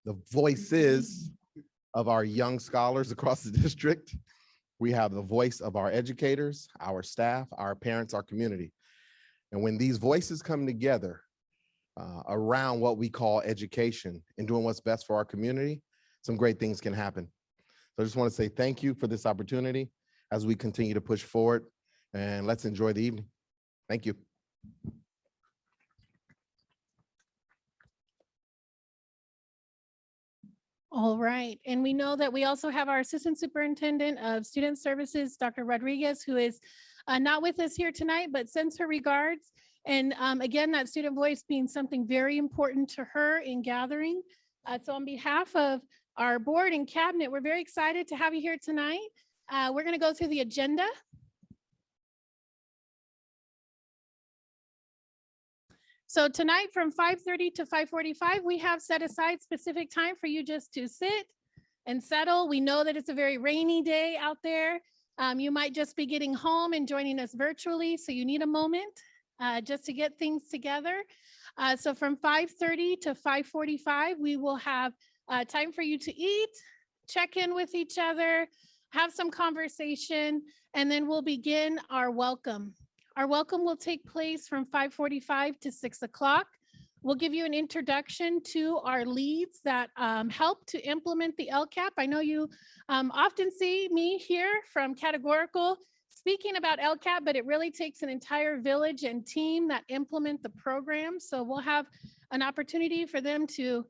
the voices of our young scholars across the district. We have the voice of our educators, our staff, our parents, our community. And when these voices come together around what we call education and doing what's best for our community, some great things can happen. So I just want to say thank you for this opportunity as we continue to push forward, and let's enjoy the evening. Thank you. All right, and we know that we also have our Assistant Superintendent of Student Services, Dr. Rodriguez, who is not with us here tonight, but sends her regards. And again, that student voice being something very important to her in gathering. So on behalf of our board and cabinet, we're very excited to have you here tonight. We're going to go through the agenda. So tonight from 5:30 to 5:45, we have set aside specific time for you just to sit and settle. We know that it's a very rainy day out there. You might just be getting home and joining us virtually, so you need a moment just to get things together. So from 5:30 to 5:45, we will have time for you to eat, check in with each other, have some conversation, and then we'll begin our welcome. Our welcome will take place from 5:45 to 6 o'clock. We'll give you an introduction to our leads that help to implement the LCAP. I know you often see me here from Categorical speaking about LCAP, but it really takes an entire village and team that implement the program. So we'll have an opportunity for them to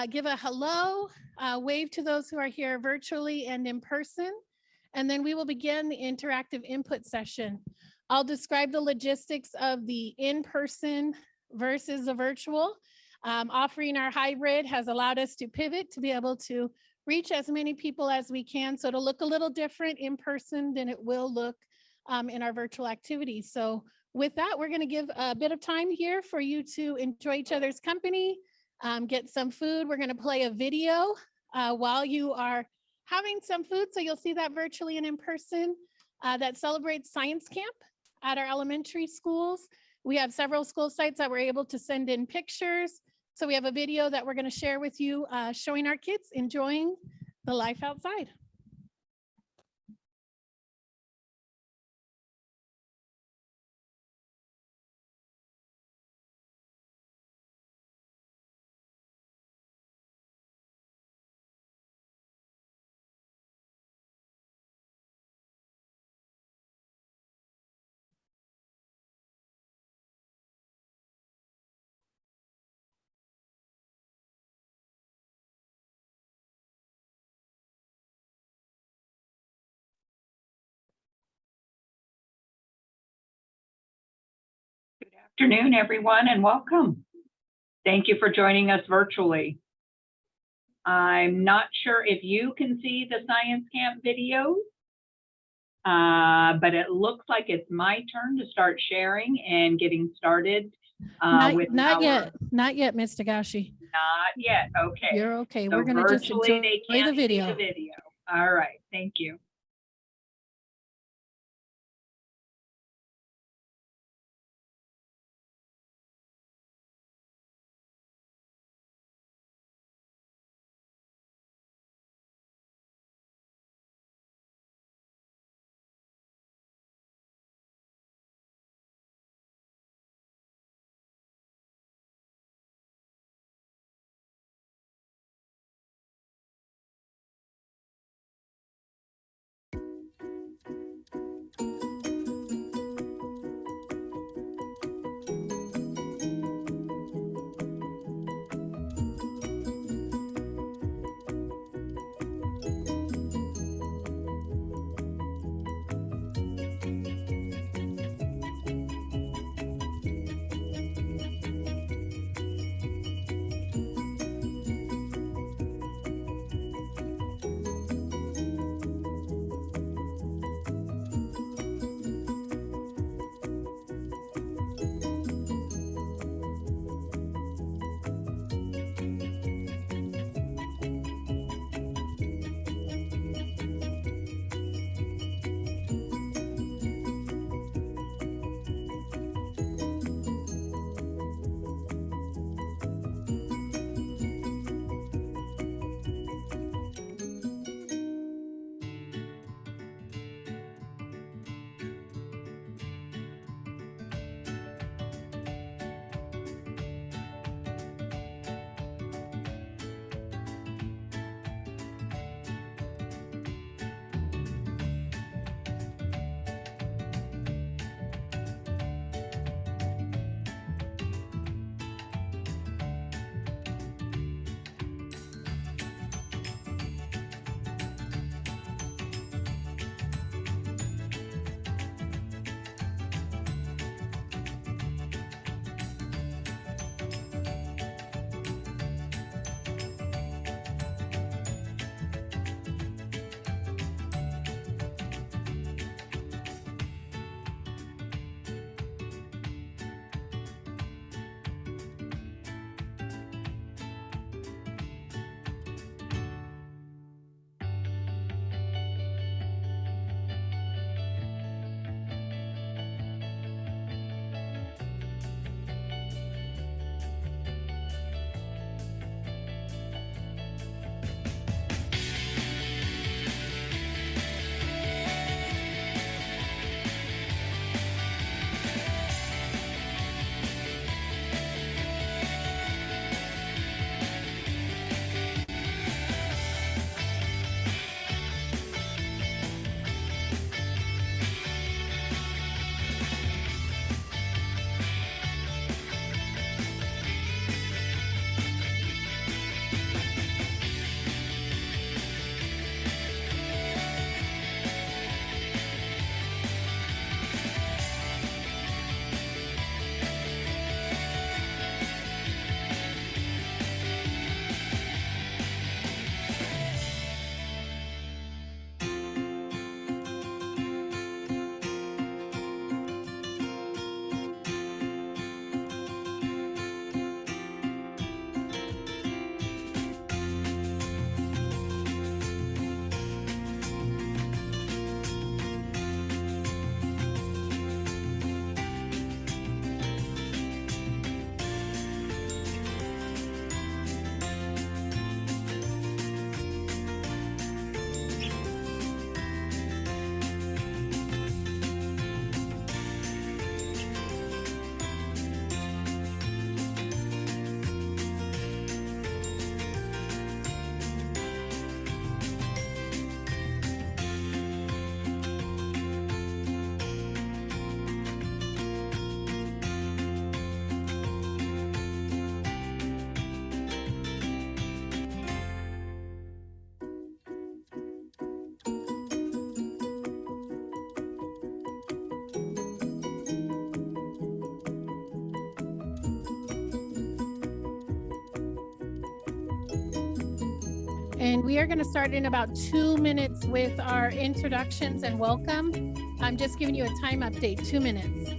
give a hello, wave to those who are here virtually and in person. And then we will begin the interactive input session. I'll describe the logistics of the in-person versus the virtual. Offering our hybrid has allowed us to pivot to be able to reach as many people as we can. So it'll look a little different in person than it will look in our virtual activities. So with that, we're going to give a bit of time here for you to enjoy each other's company, get some food. We're going to play a video while you are having some food. So you'll see that virtually and in person that celebrates Science Camp at our elementary schools. We have several school sites that were able to send in pictures. So we have a video that we're going to share with you showing our kids enjoying the life outside. Good afternoon, everyone, and welcome. Thank you for joining us virtually. I'm not sure if you can see the Science Camp videos, but it looks like it's my turn to start sharing and getting started. Not yet, Ms. Tagashi. Not yet, okay. You're okay. So we're going to just enjoy they can't the video. See the video. All right, thank you. And we are going to start in about 2 minutes with our introductions and welcome. I'm just giving you a time update, 2 minutes.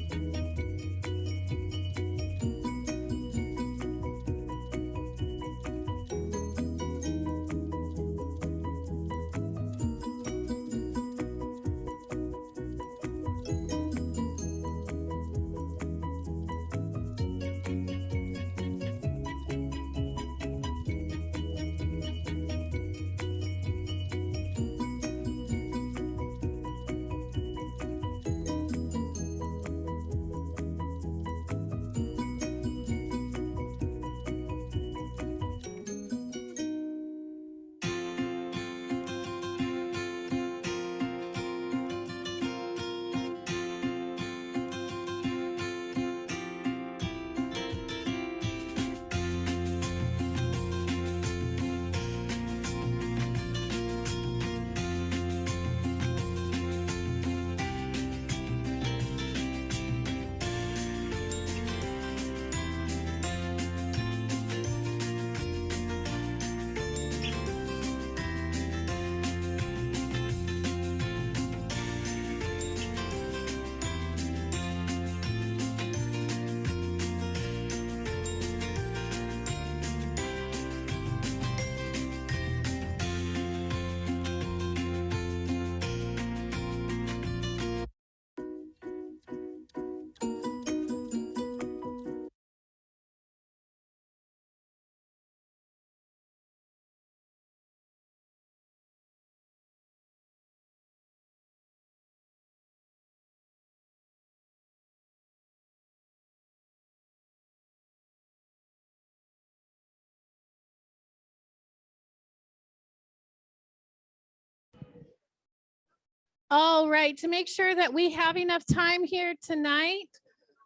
All right, to make sure that we have enough time here tonight,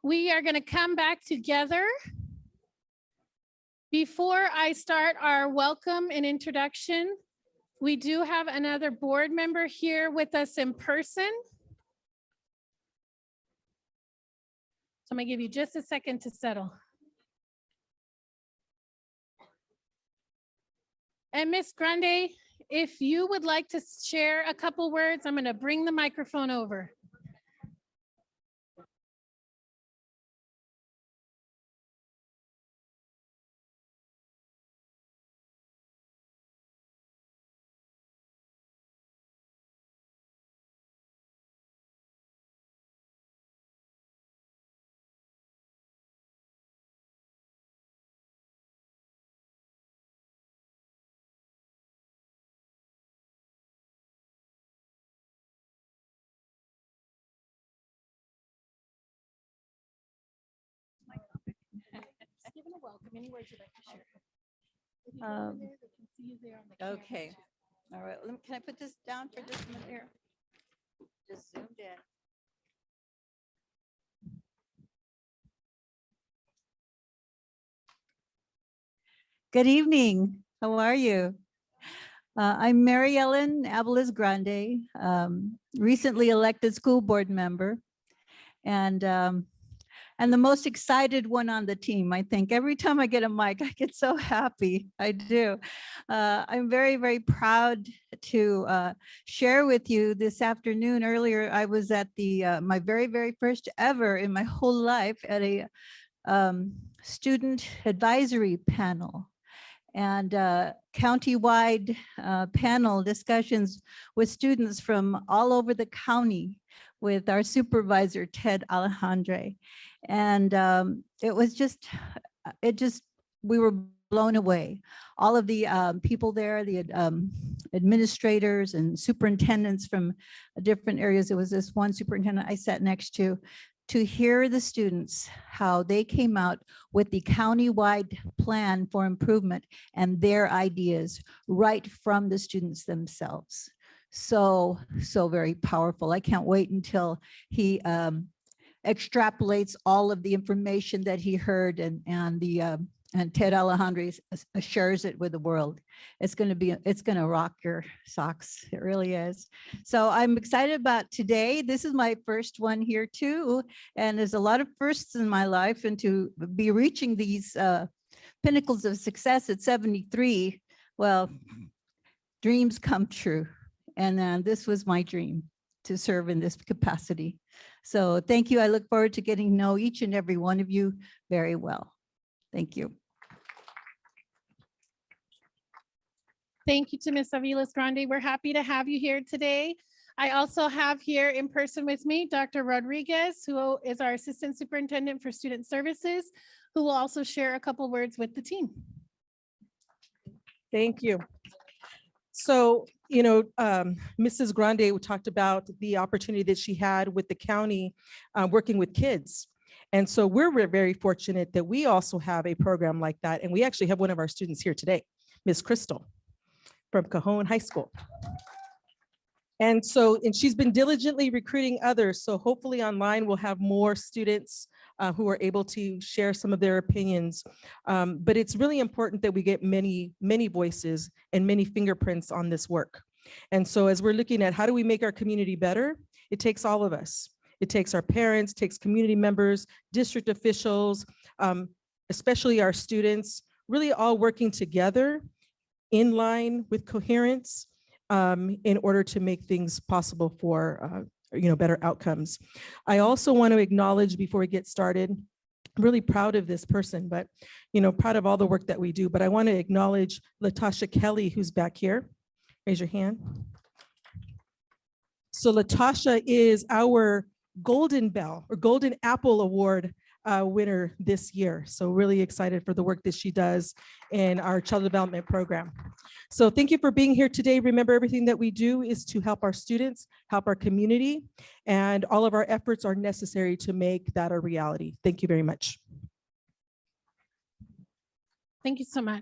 we are going to come back together. Before I start our welcome and introduction, we do have another board member here with us in person. So I'm going to give you just a second to settle. And Miss Grande, if you would like to share a couple words, I'm going to bring the microphone over. Just give it a welcome. Any words you'd like to share? If you go over there, they can see you there on the camera. Okay. All right. Can I put this down for just a minute here? Just zoomed in. Good evening. How are you? I'm Mary Ellen Abeles Grande, recently elected school board member, and the most excited one on the team. I think every time I get a mic, I get so happy. I do. I'm very, very proud to share with you this afternoon. Earlier, I was at the my very, very first ever in my whole life at a student advisory panel and county-wide panel discussions with students from all over the county with our supervisor, Ted Alejandre. And we were blown away. All of the people there, the administrators and superintendents from different areas. It was this one superintendent I sat next to hear the students, how they came out with the county-wide plan for improvement and their ideas right from the students themselves. So very powerful. I can't wait until he extrapolates all of the information that he heard and Ted Alejandre shares it with the world. It's going to rock your socks. It really is. So I'm excited about today. This is my first one here too. And there's a lot of firsts in my life, and to be reaching these pinnacles of success at 73, well, dreams come true. And this was my dream, to serve in this capacity. So thank you. I look forward to getting to know each and every one of you very well. Thank you. Thank you to Ms. Aviles Grande. We're happy to have you here today. I also have here in person with me, Dr. Rodriguez, who is our Assistant Superintendent for Student Services, who will also share a couple words with the team. Thank you. So, Mrs. Grande talked about the opportunity that she had with the county working with kids. And so we're very fortunate that we also have a program like that. And we actually have one of our students here today, Ms. Crystal from Cajon High School. And she's been diligently recruiting others. So hopefully online we'll have more students who are able to share some of their opinions. But it's really important that we get many voices and many fingerprints on this work. And so as we're looking at how do we make our community better, it takes all of us. It takes our parents, takes community members, district officials, especially our students, really all working together in line with coherence in order to make things possible for better outcomes. I also want to acknowledge before we get started, I'm really proud of this person, but proud of all the work that we do, but I want to acknowledge Latasha Kelly, who's back here. Raise your hand. So Latasha is our Golden Bell or Golden Apple Award winner this year. So really excited for the work that she does in our child development program. So thank you for being here today. Remember, everything that we do is to help our students, help our community, and all of our efforts are necessary to make that a reality. Thank you very much. Thank you so much.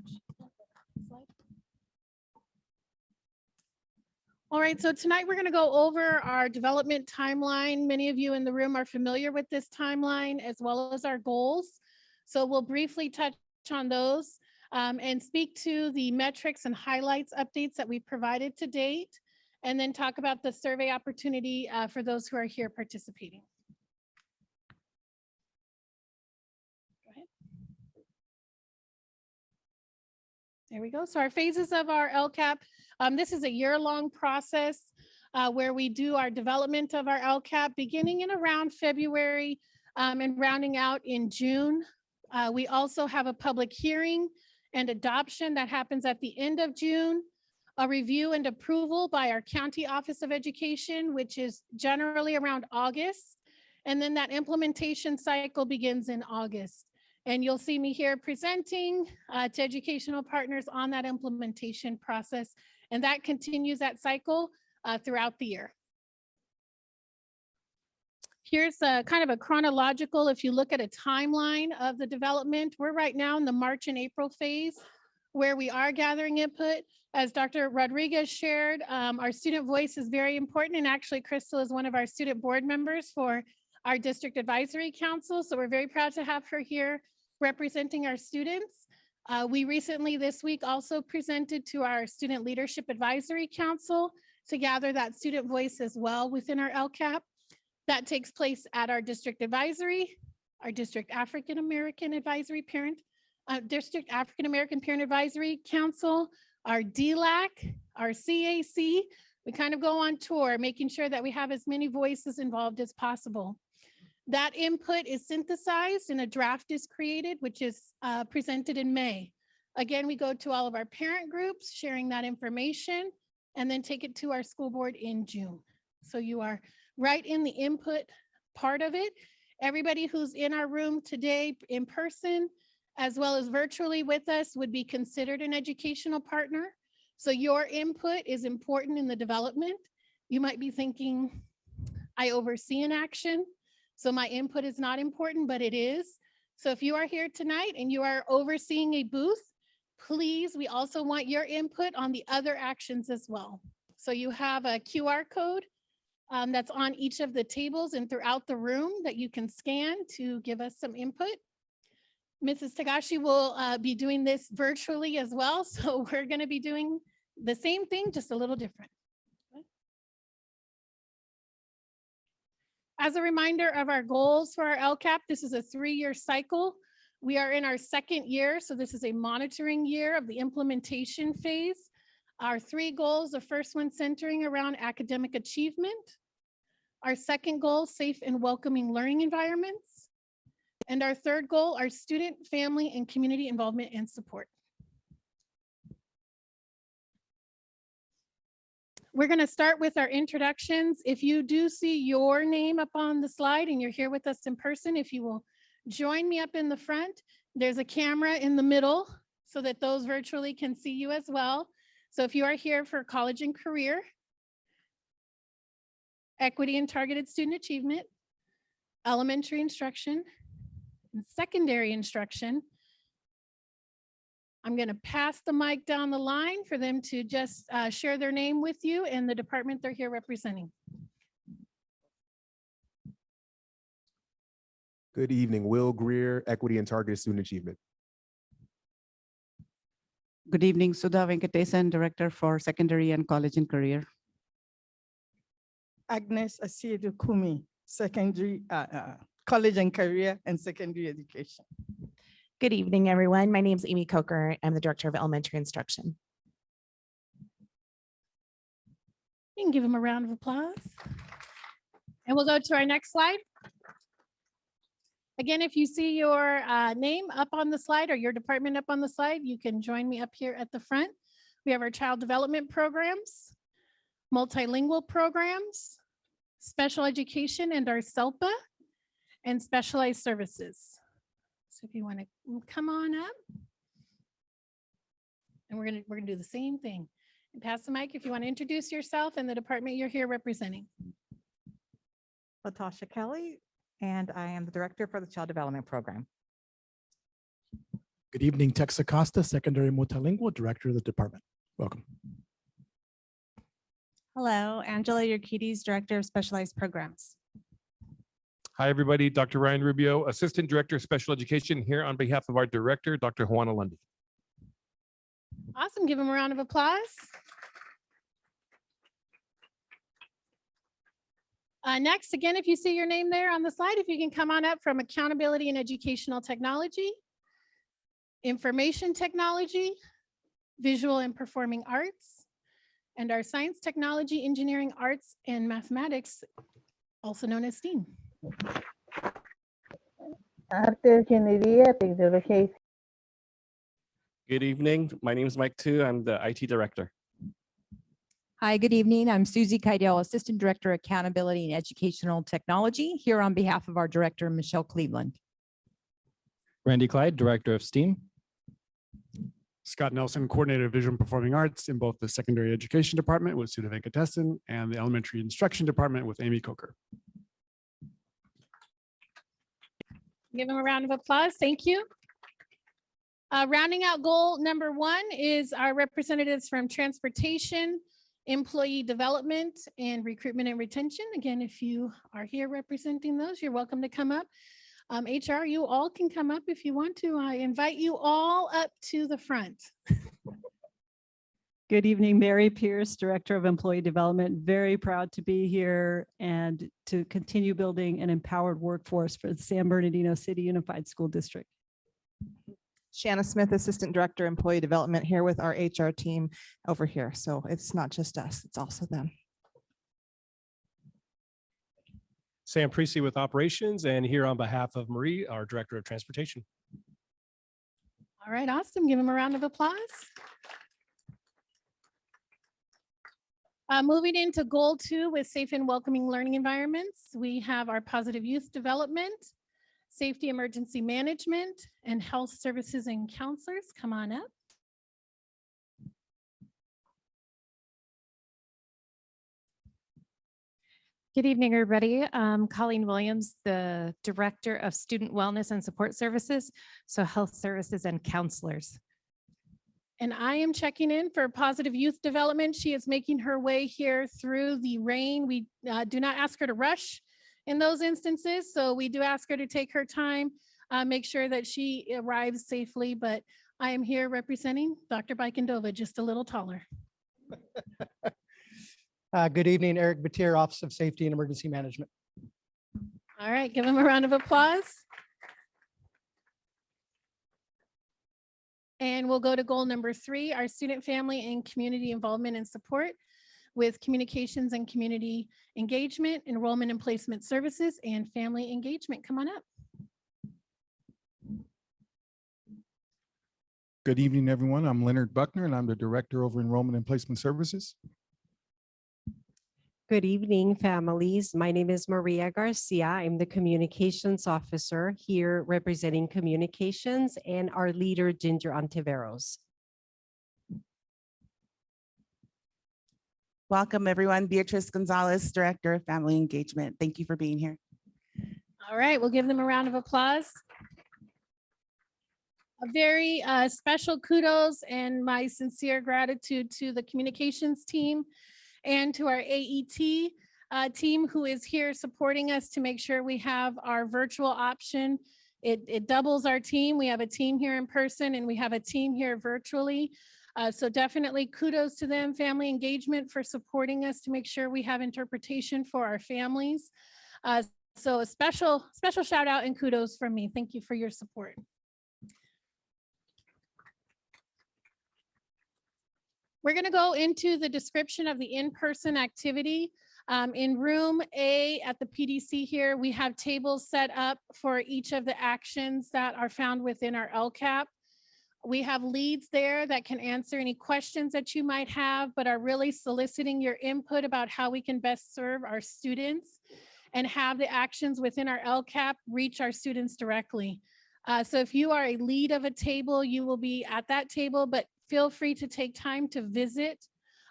All right, so tonight we're going to go over our development timeline. Many of you in the room are familiar with this timeline as well as our goals. So we'll briefly touch on those and speak to the metrics and highlights updates that we've provided to date, and then talk about the survey opportunity for those who are here participating. Go ahead. There we go. So our phases of our LCAP. This is a year-long process where we do our development of our LCAP beginning in around February and rounding out in June. We also have a public hearing and adoption that happens at the end of June, a review and approval by our County Office of Education, which is generally around August, and then that implementation cycle begins in August. And you'll see me here presenting to educational partners on that implementation process. And that continues that cycle throughout the year. Here's a kind of a chronological, if you look at a timeline of the development, we're right now in the March and April phase where we are gathering input. As Dr. Rodriguez shared, our student voice is very important. And actually, Crystal is one of our student board members for our District Advisory Council. So we're very proud to have her here representing our students. We recently this week also presented to our Student Leadership Advisory Council to gather that student voice as well within our LCAP. That takes place at our District Advisory, our District African American Advisory Parent, District African American Parent Advisory Council, our DLAC, our CAC. We kind of go on tour, making sure that we have as many voices involved as possible. That input is synthesized and a draft is created, which is presented in May. Again, we go to all of our parent groups, sharing that information, and then take it to our school board in June. So you are right in the input part of it. Everybody who's in our room today in person, as well as virtually with us, would be considered an educational partner. So your input is important in the development. You might be thinking, I oversee an action, so my input is not important, but it is. So if you are here tonight and you are overseeing a booth, please, we also want your input on the other actions as well. So you have a QR code that's on each of the tables and throughout the room that you can scan to give us some input. Mrs. Tagashi will be doing this virtually as well. So we're going to be doing the same thing, just a little different. As a reminder of our goals for our LCAP, this is a 3-year cycle. We are in our 2nd year, so this is a monitoring year of the implementation phase. Our three goals, the first one centering around academic achievement. Our second goal, safe and welcoming learning environments. And our third goal, our student, family, and community involvement and support. We're going to start with our introductions. If you do see your name up on the slide and you're here with us in person, if you will join me up in the front, there's a camera in the middle so that those virtually can see you as well. So if you are here for college and career, equity and targeted student achievement, elementary instruction, and secondary instruction, I'm going to pass the mic down the line for them to just share their name with you and the department they're here representing. Good evening, Will Greer, Equity and Targeted Student Achievement. Good evening, Sudha Venkatesan, Director for Secondary and College and Career. Agnes Asiedu Kumi, secondary, college and career and secondary education. Good evening, everyone. My name is Amy Coker. I'm the Director of Elementary Instruction. You can give them a round of applause. And we'll go to our next slide. Again, if you see your name up on the slide or your department up on the slide, you can join me up here at the front. We have our child development programs, multilingual programs, special education, and our SELPA, and specialized services. So if you want to come on up, and we're gonna do the same thing. And pass the mic if you want to introduce yourself and the department you're here representing. Latasha Kelly, and I am the Director for the Child Development Program. Good evening, Tex Acosta, Secondary Multilingual Director of the Department. Welcome. Hello, Angela Yerkides, Director of Specialized Programs. Hi, everybody. Dr. Ryan Rubio, Assistant Director of Special Education, here on behalf of our Director, Dr. Juana Lundy. Awesome. Give them a round of applause. Next, again, if you see your name there on the slide, if you can come on up from Accountability and Educational Technology, Information Technology, Visual and Performing Arts, and our Science, Technology, Engineering, Arts, and Mathematics, also known as STEAM. Good evening. My name is Mike Tu. I'm the IT Director. Hi, good evening. I'm Susie Keidel, Assistant Director, Accountability and Educational Technology, here on behalf of our Director, Michelle Cleveland. Randy Clyde, Director of STEAM. Scott Nelson, Coordinator of Visual and Performing Arts in both the Secondary Education Department with Sudha Venkatesan and the Elementary Instruction Department with Amy Coker. Give them a round of applause. Thank you. Rounding out goal number 1 is our representatives from transportation, employee development, and recruitment and retention. Again, if you are here representing those, you're welcome to come up. HR, you all can come up if you want to. I invite you all up to the front. Good evening, Mary Pierce, Director of Employee Development. Very proud to be here and to continue building an empowered workforce for the San Bernardino City Unified School District. Shanna Smith, Assistant Director, Employee Development, here with our HR team over here. So it's not just us, it's also them. Sam Priestley with Operations, and here on behalf of Marie, our Director of Transportation. All right, awesome. Give them a round of applause. Moving into goal 2 with safe and welcoming learning environments, we have our positive youth development, safety emergency management, and health services and counselors. Come on up. Good evening, everybody. Colleen Williams, the Director of Student Wellness and Support Services, so health services and counselors. And I am checking in for positive youth development. She is making her way here through the rain. We do not ask her to rush in those instances. So we do ask her to take her time, make sure that she arrives safely. But I am here representing Dr. Bikendova, just a little taller. Good evening, Eric Batir, Office of Safety and Emergency Management. All right, give him a round of applause. And we'll go to goal number 3, our student, family, and community involvement and support with communications and community engagement, enrollment and placement services, and family engagement. Come on up. Good evening, everyone. I'm Leonard Buckner, and I'm the Director over Enrollment and Placement Services. Good evening, families. My name is Maria Garcia. I'm the Communications Officer here representing communications and our leader, Ginger Ontiveros. Welcome, everyone. Beatrice Gonzalez, Director of Family Engagement. Thank you for being here. All right, we'll give them a round of applause. A very special kudos and my sincere gratitude to the communications team and to our AET team who is here supporting us to make sure we have our virtual option. It doubles our team. We have a team here in person and we have a team here virtually. So definitely kudos to them, Family Engagement, for supporting us to make sure we have interpretation for our families. So a special shout out and kudos from me. Thank you for your support. We're going to go into the description of the in-person activity. In room A at the PDC here, we have tables set up for each of the actions that are found within our LCAP. We have leads there that can answer any questions that you might have, but are really soliciting your input about how we can best serve our students and have the actions within our LCAP reach our students directly. So if you are a lead of a table, you will be at that table, but feel free to take time to visit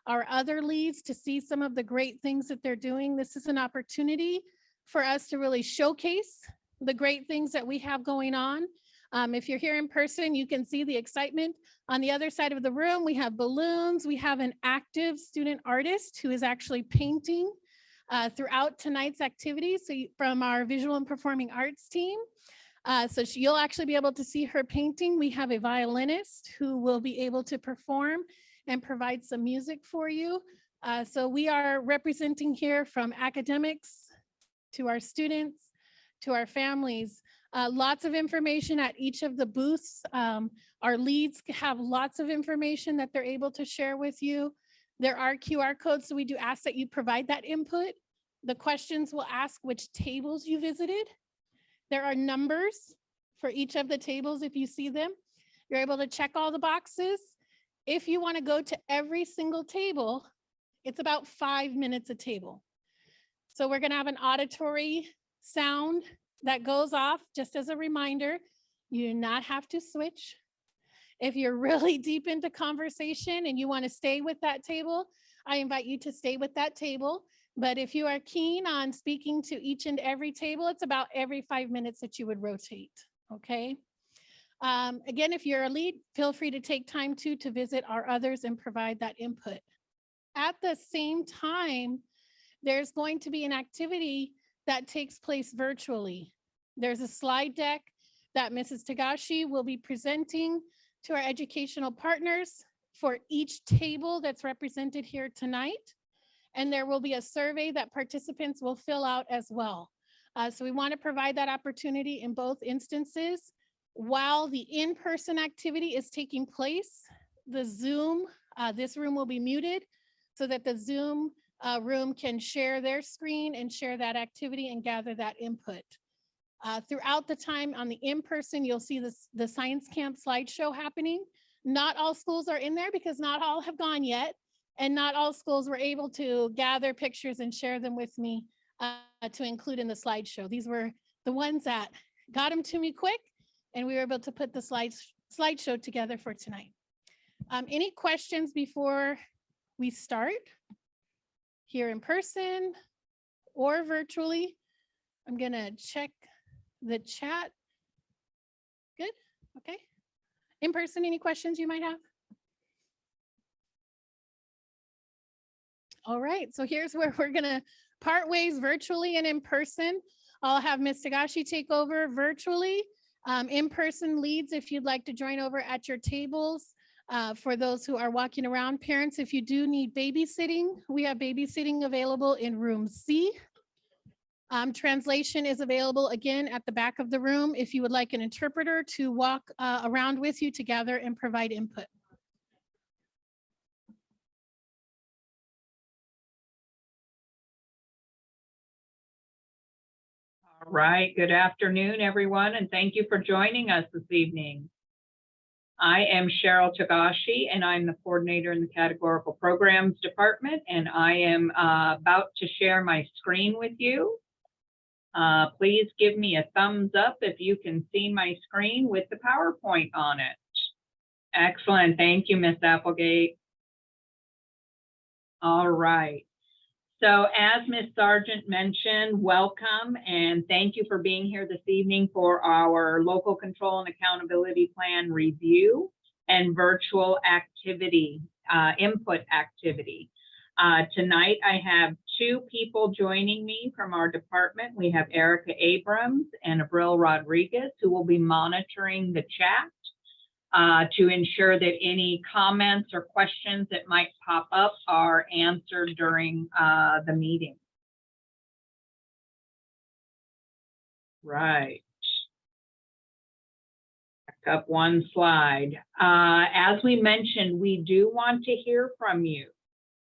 our other leads to see some of the great things that they're doing. This is an opportunity for us to really showcase the great things that we have going on. If you're here in person, you can see the excitement. On the other side of the room, we have balloons. We have an active student artist who is actually painting throughout tonight's activities from our visual and performing arts team. So you'll actually be able to see her painting. We have a violinist who will be able to perform and provide some music for you. So we are representing here from academics to our students, to our families. Lots of information at each of the booths. Our leads have lots of information that they're able to share with you. There are QR codes, so we do ask that you provide that input. The questions will ask which tables you visited. There are numbers for each of the tables if you see them. You're able to check all the boxes. If you want to go to every single table, it's about 5 minutes a table. So we're going to have an auditory sound that goes off just as a reminder. You do not have to switch. If you're really deep into conversation and you want to stay with that table, I invite you to stay with that table. But if you are keen on speaking to each and every table, it's about every 5 minutes that you would rotate, okay? Again, if you're a lead, feel free to take time to visit our others and provide that input. At the same time, there's going to be an activity that takes place virtually. There's a slide deck that Mrs. Tagashi will be presenting to our educational partners for each table that's represented here tonight. And there will be a survey that participants will fill out as well. So we want to provide that opportunity in both instances. While the in-person activity is taking place, the Zoom, this room will be muted so that the Zoom room can share their screen and share that activity and gather that input. Throughout the time on the in-person, you'll see the Science Camp slideshow happening. Not all schools are in there because not all have gone yet. And not all schools were able to gather pictures and share them with me to include in the slideshow. These were the ones that got them to me quick, and we were able to put the slideshow together for tonight. Any questions before we start here in person or virtually? I'm gonna check the chat. Good, okay. In person, any questions you might have? All right, so here's where we're gonna part ways virtually and in person. I'll have Ms. Tagashi take over virtually. In-person leads, if you'd like to join over at your tables. For those who are walking around, parents, if you do need babysitting, we have babysitting available in room C. Translation is available again at the back of the room if you would like an interpreter to walk around with you to gather and provide input. All right, good afternoon, everyone, and thank you for joining us this evening. I am Cheryl Tagashi, and I'm the coordinator in the Categorical Programs Department, and I am about to share my screen with you. Please give me a thumbs up if you can see my screen with the PowerPoint on it. Excellent, thank you, Ms. Applegate. All right. So as Ms. Sargent mentioned, welcome and thank you for being here this evening for our Local Control and Accountability Plan review and virtual activity, input activity. Tonight I have two people joining me from our department. We have Erica Abrams and Abril Rodriguez, who will be monitoring the chat to ensure that any comments or questions that might pop up are answered during the meeting. Right. Back up one slide. As we mentioned, we do want to hear from you.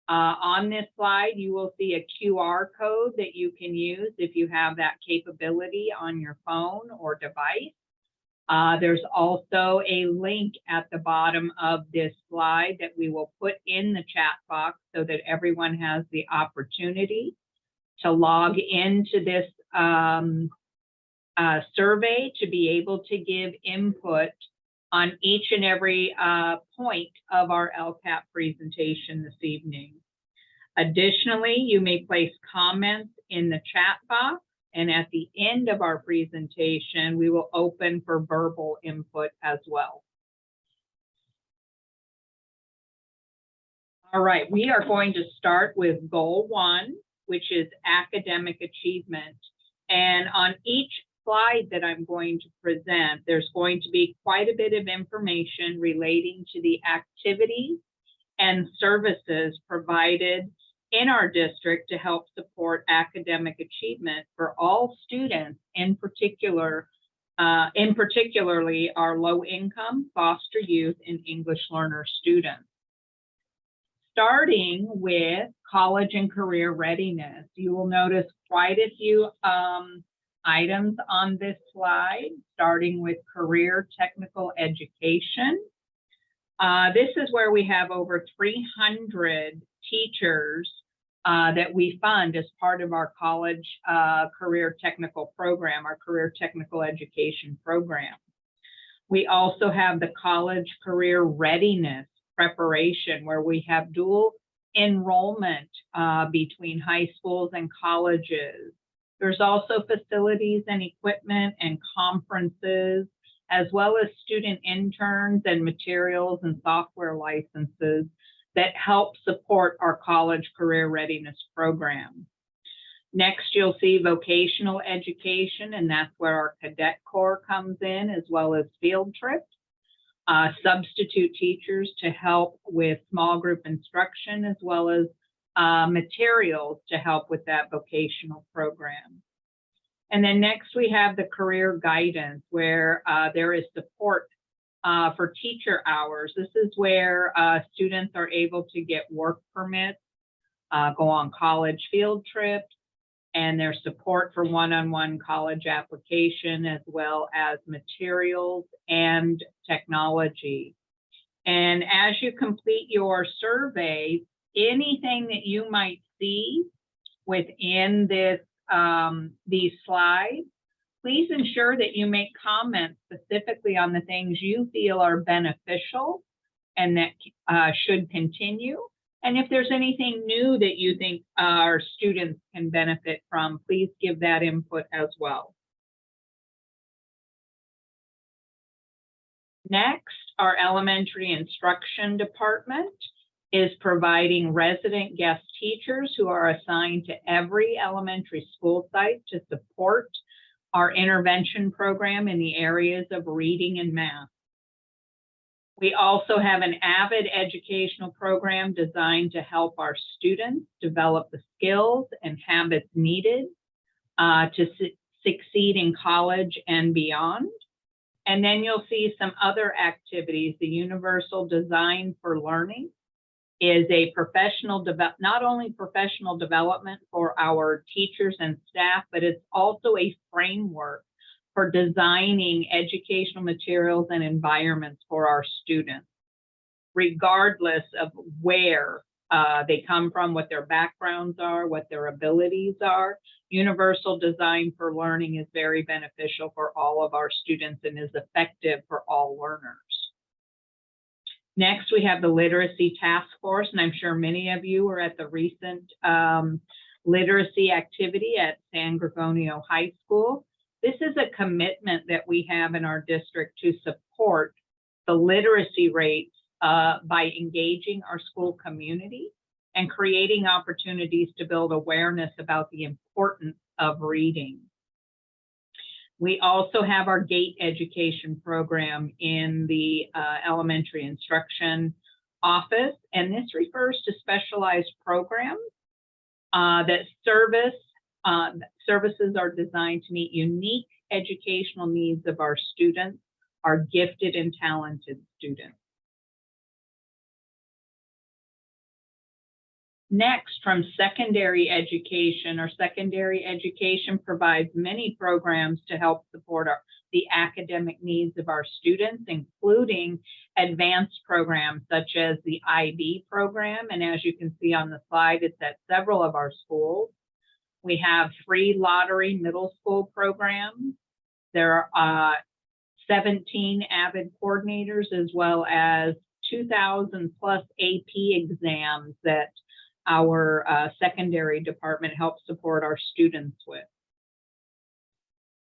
On this slide, you will see a QR code that you can use if you have that capability on your phone or device. There's also a link at the bottom of this slide that we will put in the chat box so that everyone has the opportunity to log into this survey to be able to give input on each and every point of our LCAP presentation this evening. Additionally, you may place comments in the chat box, and at the end of our presentation, we will open for verbal input as well. All right, we are going to start with goal 1, which is academic achievement. And on each slide that I'm going to present, there's going to be quite a bit of information relating to the activities and services provided in our district to help support academic achievement for all students, particularly our low income, foster youth, and English learner students. Starting with college and career readiness, you will notice quite a few items on this slide, starting with career technical education. This is where we have over 300 teachers that we fund as part of our college career technical program, our career technical education program. We also have the college career readiness preparation, where we have dual enrollment between high schools and colleges. There's also facilities and equipment and conferences, as well as student interns and materials and software licenses that help support our college career readiness program. Next, you'll see vocational education, and that's where our cadet corps comes in, as well as field trips, substitute teachers to help with small group instruction, as well as materials to help with that vocational program. And then next we have the career guidance, where there is support for teacher hours. This is where students are able to get work permits, go on college field trips, and there's support for one-on-one college application, as well as materials and technology. And as you complete your survey, anything that you might see within this these slides, please ensure that you make comments specifically on the things you feel are beneficial and that should continue. And if there's anything new that you think our students can benefit from, please give that input as well. Next, our elementary instruction department is providing resident guest teachers who are assigned to every elementary school site to support our intervention program in the areas of reading and math. We also have an AVID educational program designed to help our students develop the skills and habits needed succeed in college and beyond. And then you'll see some other activities. The Universal Design for Learning is a not only professional development for our teachers and staff, but it's also a framework for designing educational materials and environments for our students, regardless of where they come from, what their backgrounds are, what their abilities are. Universal Design for Learning is very beneficial for all of our students and is effective for all learners. Next, we have the Literacy Task Force, and I'm sure many of you were at the recent literacy activity at San Gregonio High School. This is a commitment that we have in our district to support the literacy rates by engaging our school community and creating opportunities to build awareness about the importance of reading. We also have our GATE education program in the elementary instruction office, and this refers to specialized programs that services are designed to meet unique educational needs of our students, our gifted and talented students. Next, from secondary education, our secondary education provides many programs to help support the academic needs of our students, including advanced programs such as the IB program. And as you can see on the slide, it's at several of our schools. We have free lottery middle school programs. There are 17 AVID coordinators, as well as 2,000 plus AP exams that our secondary department helps support our students with.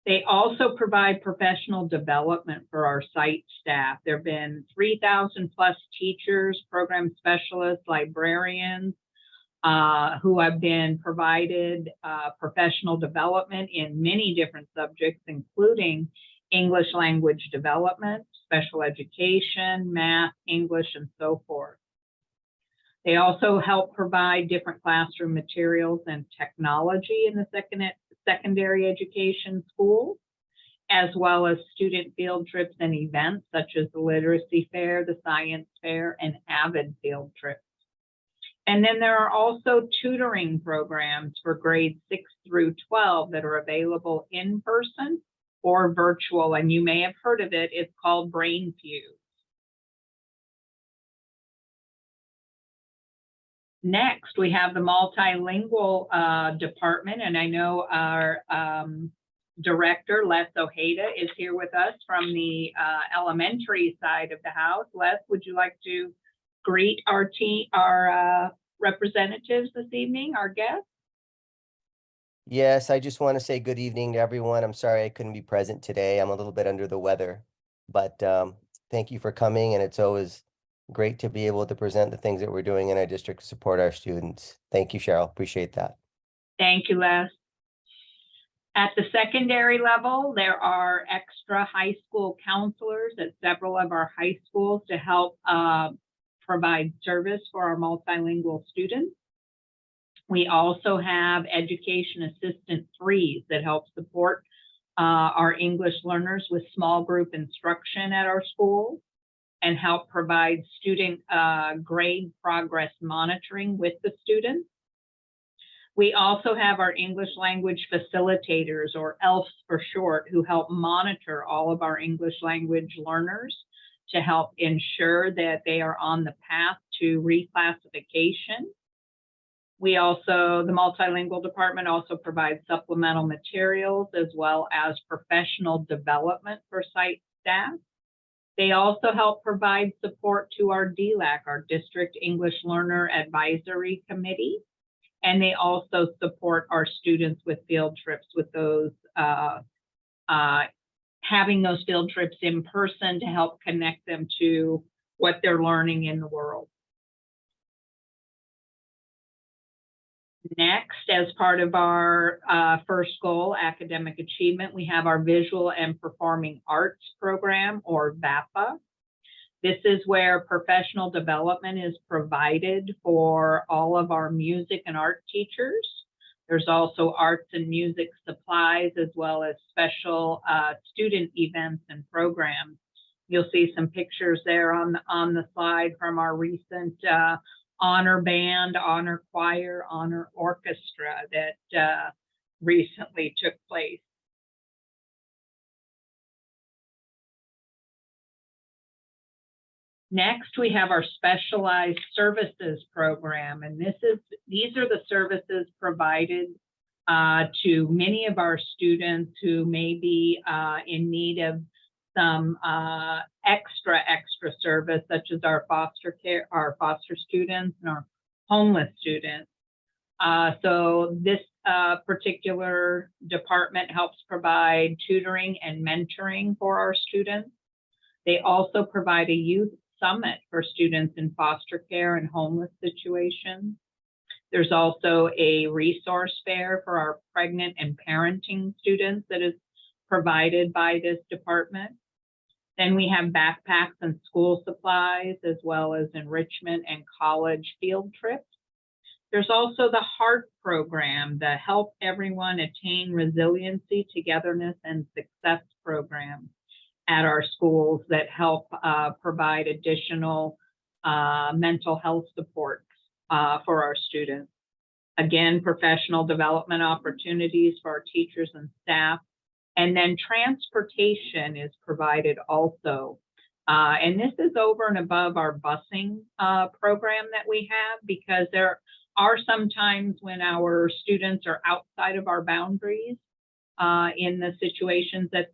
They also provide professional development for our site staff. There have been 3,000 plus teachers, program specialists, librarians who have been provided professional development in many different subjects, including English language development, special education, math, English, and so forth. They also help provide different classroom materials and technology in the secondary education schools, as well as student field trips and events such as the literacy fair, the science fair, and AVID field trips. And then there are also tutoring programs for grades 6 through 12 that are available in person or virtual, and you may have heard of it. It's called BrainFuse. Next, we have the multilingual department, and I know our director, Les Ojeda, is here with us from the elementary side of the house. Les, would you like to greet our representatives this evening, our guests? Yes, I just want to say good evening to everyone. I'm sorry I couldn't be present today. I'm a little bit under the weather, but thank you for coming, and it's always great to be able to present the things that we're doing in our district to support our students. Thank you, Cheryl. Appreciate that. Thank you, Les. At the secondary level, there are extra high school counselors at several of our high schools to help provide service for our multilingual students. We also have education assistant 3s that help support our English learners with small group instruction at our schools and help provide student grade progress monitoring with the students. We also have our English language facilitators, or ELFs for short, who help monitor all of our English language learners to help ensure that they are on the path to reclassification. We also, the multilingual department also provides supplemental materials as well as professional development for site staff. They also help provide support to our DLAC, our District English Learner Advisory Committee, and they also support our students with field trips, with those having those field trips in person to help connect them to what they're learning in the world. Next, as part of our first goal, academic achievement, we have our Visual and Performing Arts program, or VAPA. This is where professional development is provided for all of our music and art teachers. There's also arts and music supplies, as well as special student events and programs. You'll see some pictures there on the slide from our recent honor band, honor choir, honor orchestra that recently took place. Next, we have our specialized services program, and these are the services provided to many of our students who may be in need of some extra service, such as our foster students and our homeless students. So this particular department helps provide tutoring and mentoring for our students. They also provide a youth summit for students in foster care and homeless situations. There's also a resource fair for our pregnant and parenting students that is provided by this department. Then we have backpacks and school supplies, as well as enrichment and college field trips. There's also the HEART program, the Help Everyone Attain Resiliency, Togetherness, and Success program at our schools that help provide additional mental health supports for our students. Again, professional development opportunities for our teachers and staff. And then transportation is provided also. And this is over and above our busing program that we have, because there are some times when our students are outside of our boundaries in the situations that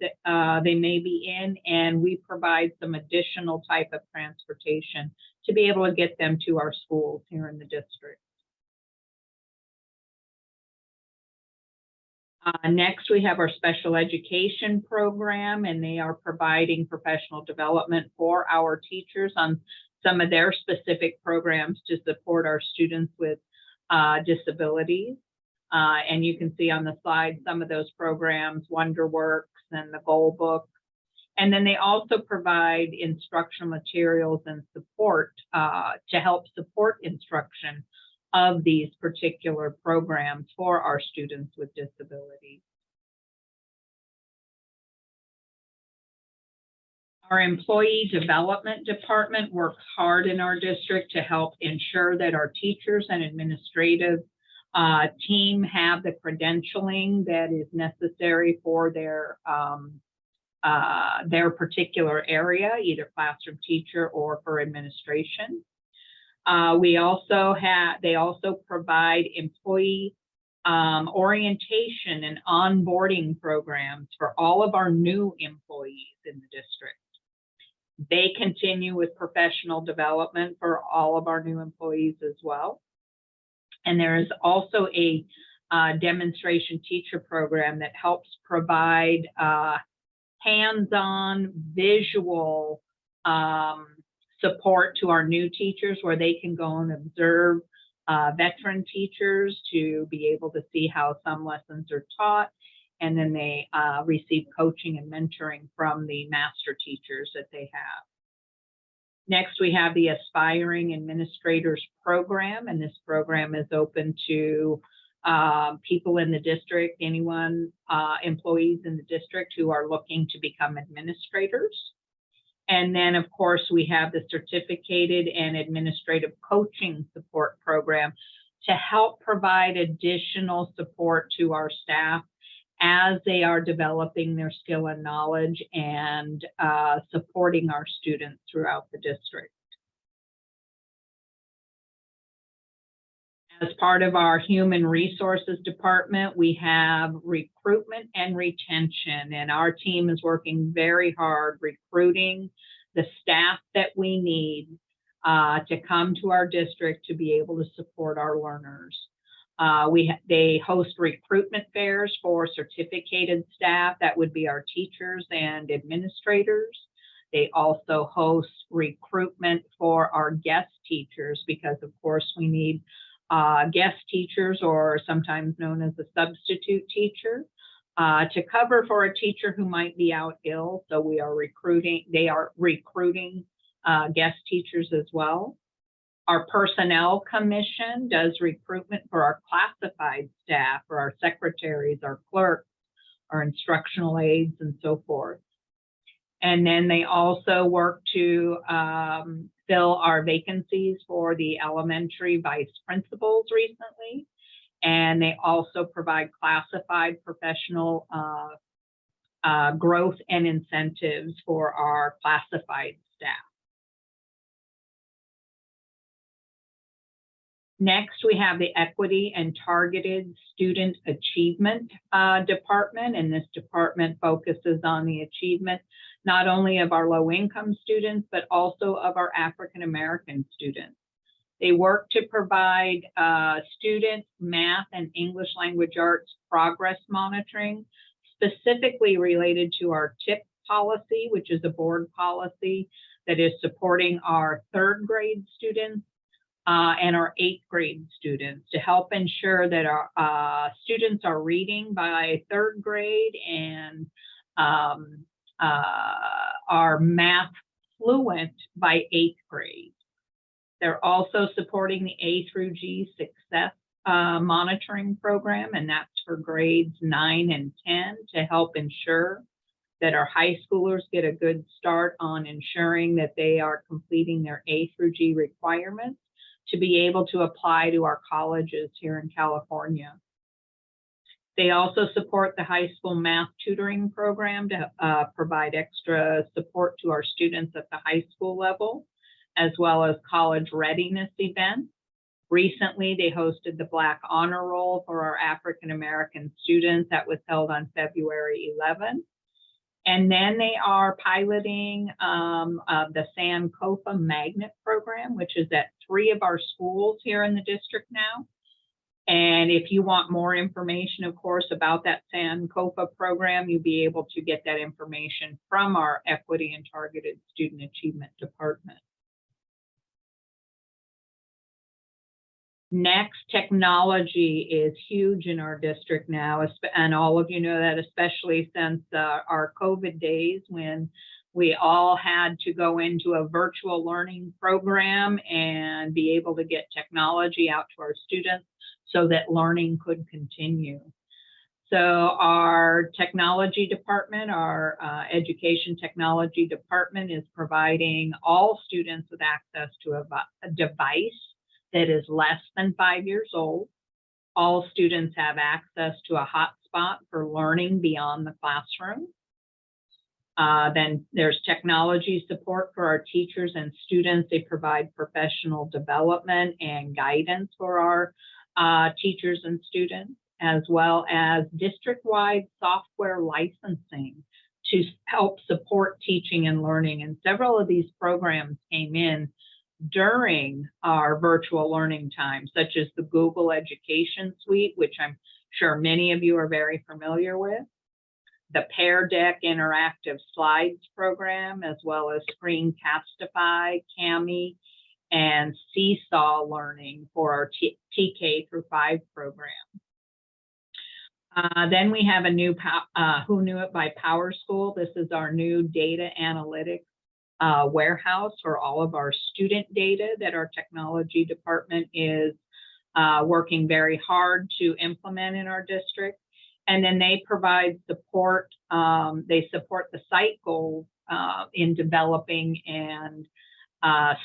they may be in, and we provide some additional type of transportation to be able to get them to our schools here in the district. Next, we have our special education program, and they are providing professional development for our teachers on some of their specific programs to support our students with disabilities. And you can see on the slide some of those programs, WonderWorks and the Goal Book. And then they also provide instructional materials and support to help support instruction of these particular programs for our students with disabilities. Our employee development department works hard in our district to help ensure that our teachers and administrative team have the credentialing that is necessary for their particular area, either classroom teacher or for administration. They also provide employee orientation and onboarding programs for all of our new employees in the district. They continue with professional development for all of our new employees as well. And there is also a demonstration teacher program that helps provide hands-on visual support to our new teachers, where they can go and observe veteran teachers to be able to see how some lessons are taught. And then they receive coaching and mentoring from the master teachers that they have. Next, we have the Aspiring Administrators Program, and this program is open to people in the district, anyone, employees in the district who are looking to become administrators. And then, of course, we have the Certificated and Administrative Coaching Support Program to help provide additional support to our staff as they are developing their skill and knowledge and supporting our students throughout the district. As part of our Human Resources Department, we have recruitment and retention, and our team is working very hard recruiting the staff that we need to come to our district to be able to support our learners. They host recruitment fairs for certificated staff, that would be our teachers and administrators. They also host recruitment for our guest teachers, because of course we need guest teachers, or sometimes known as a substitute teacher, to cover for a teacher who might be out ill. So they are recruiting guest teachers as well. Our Personnel Commission does recruitment for our classified staff, for our secretaries, our clerks, our instructional aides, and so forth. And then they also work to fill our vacancies for the elementary vice principals recently. And they also provide classified professional growth and incentives for our classified staff. Next, we have the Equity and Targeted Student Achievement Department, and this department focuses on the achievement not only of our low-income students, but also of our African-American students. They work to provide student math and English language arts progress monitoring, specifically related to our TIP policy, which is a board policy that is supporting our 3rd grade students and our 8th grade students to help ensure that our students are reading by 3rd grade and are math fluent by 8th grade. They're also supporting the A through G success monitoring program, and that's for grades 9 and 10 to help ensure that our high schoolers get a good start on ensuring that they are completing their A through G requirements to be able to apply to our colleges here in California. They also support the high school math tutoring program to provide extra support to our students at the high school level, as well as college readiness events. Recently, they hosted the Black Honor Roll for our African-American students that was held on February 11th. And then they are piloting the Sankofa Magnet Program, which is at 3 of our schools here in the district now. And if you want more information, of course, about that Sankofa program, you'll be able to get that information from our Equity and Targeted Student Achievement Department. Next, technology is huge in our district now, and all of you know that, especially since our COVID days when we all had to go into a virtual learning program and be able to get technology out to our students so that learning could continue. So our technology department, our education technology department, is providing all students with access to a device that is less than 5 years old. All students have access to a hotspot for learning beyond the classroom. Then there's technology support for our teachers and students. They provide professional development and guidance for our teachers and students, as well as district-wide software licensing to help support teaching and learning. And several of these programs came in during our virtual learning time, such as the Google Education Suite, which I'm sure many of you are very familiar with, the Pear Deck Interactive Slides program, as well as Screencastify, Kami, and Seesaw Learning for our TK through 5 program. Then we have a new Who Knew It by Power School. This is our new data analytics warehouse for all of our student data that our technology department is working very hard to implement in our district. And then they provide support, they support the site goals in developing and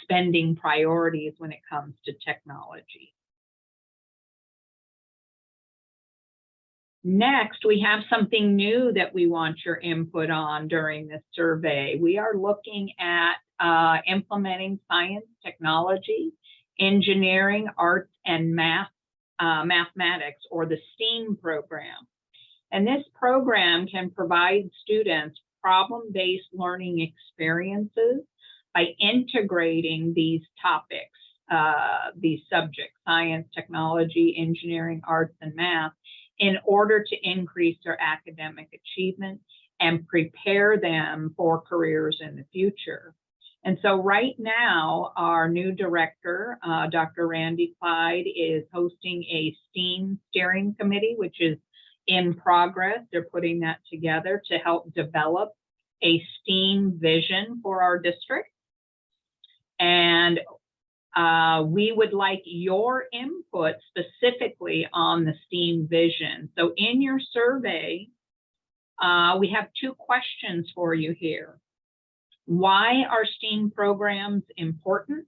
spending priorities when it comes to technology. Next, we have something new that we want your input on during this survey. We are looking at implementing science, technology, engineering, arts, and mathematics, or the STEAM program. And this program can provide students problem-based learning experiences by integrating these topics, these subjects, science, technology, engineering, arts, and math, in order to increase their academic achievement and prepare them for careers in the future. And so right now, our new director, Dr. Randy Clyde, is hosting a STEAM steering committee, which is in progress. They're putting that together to help develop a STEAM vision for our district. And We would like your input specifically on the STEAM vision. So in your survey, we have 2 questions for you here. Why are STEAM programs important?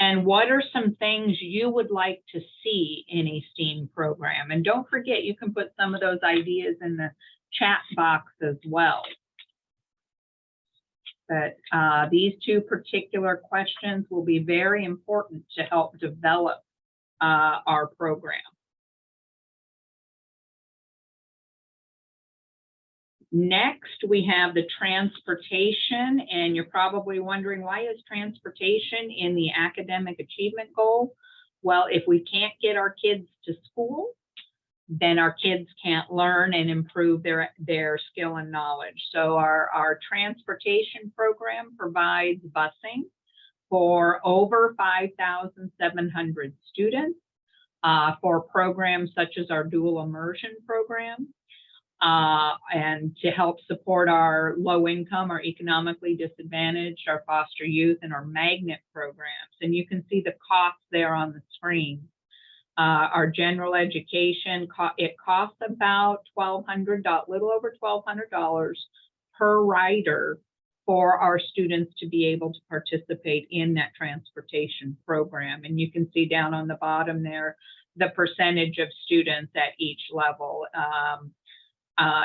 And what are some things you would like to see in a STEAM program? And don't forget, you can put some of those ideas in the chat box as well. But these 2 particular questions will be very important to help develop our program. Next, we have the transportation, and you're probably wondering, why is transportation in the academic achievement goal? Well, if we can't get our kids to school, then our kids can't learn and improve their skill and knowledge. So our transportation program provides busing for over 5,700 students for programs such as our dual immersion program. And to help support our low income or economically disadvantaged, our foster youth, and our magnet programs. And you can see the costs there on the screen. Our general education, it costs about little over $1,200 per rider for our students to be able to participate in that transportation program. And you can see down on the bottom there, the percentage of students at each level.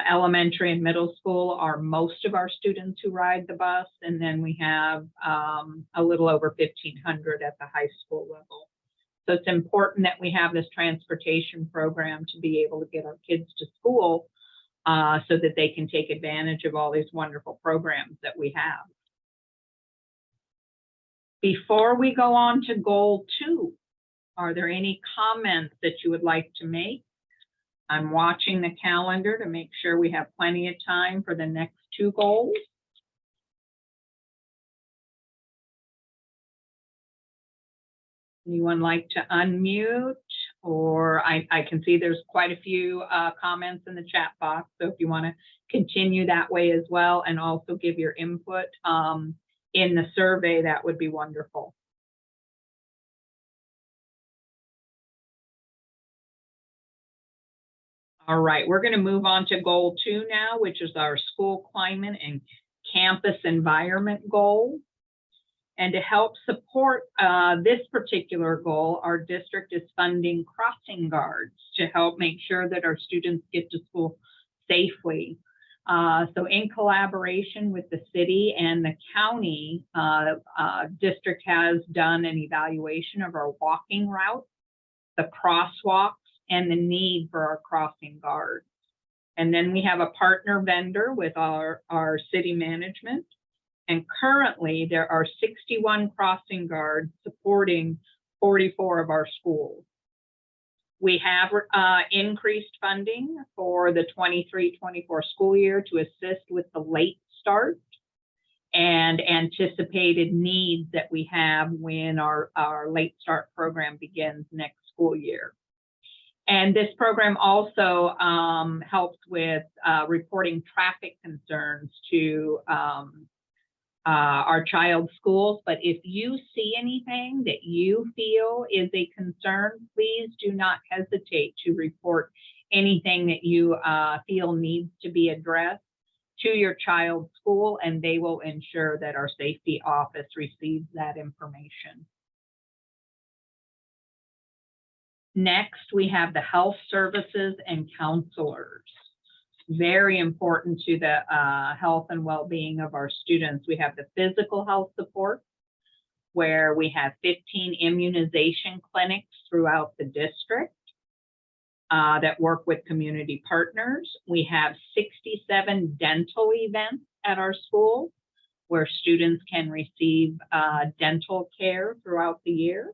Elementary and middle school are most of our students who ride the bus, and then we have a little over 1,500 at the high school level. So it's important that we have this transportation program to be able to get our kids to school so that they can take advantage of all these wonderful programs that we have. Before we go on to goal 2, are there any comments that you would like to make? I'm watching the calendar to make sure we have plenty of time for the next 2 goals. Anyone like to unmute? Or I can see there's quite a few comments in the chat box. So if you want to continue that way as well and also give your input in the survey, that would be wonderful. All right, we're going to move on to goal 2 now, which is our school climate and campus environment goal. And to help support this particular goal, our district is funding crossing guards to help make sure that our students get to school safely. So in collaboration with the city and the county, district has done an evaluation of our walking routes, the crosswalks, and the need for our crossing guards. And then we have a partner vendor with our city management. And currently there are 61 crossing guards supporting 44 of our schools. We have increased funding for the 23-24 school year to assist with the late start and anticipated needs that we have when our late start program begins next school year. And this program also helps with reporting traffic concerns to our child's schools. But if you see anything that you feel is a concern, please do not hesitate to report anything that you feel needs to be addressed to your child's school, and they will ensure that our safety office receives that information. Next, we have the health services and counselors. Very important to the health and well-being of our students. We have the physical health support, where we have 15 immunization clinics throughout the district that work with community partners. We have 67 dental events at our school, where students can receive dental care throughout the year.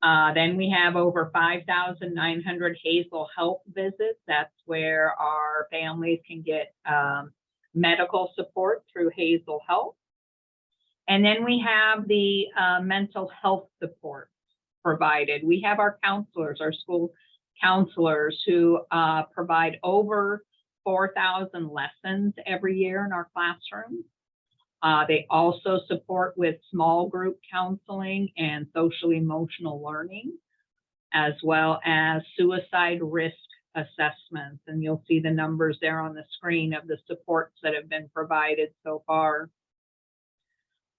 Then we have over 5,900 Hazel Health visits. That's where our families can get medical support through Hazel Health. And then we have the mental health support provided. We have our counselors, our school counselors, who provide over 4,000 lessons every year in our classrooms. They also support with small group counseling and social emotional learning, as well as suicide risk assessments. And you'll see the numbers there on the screen of the supports that have been provided so far.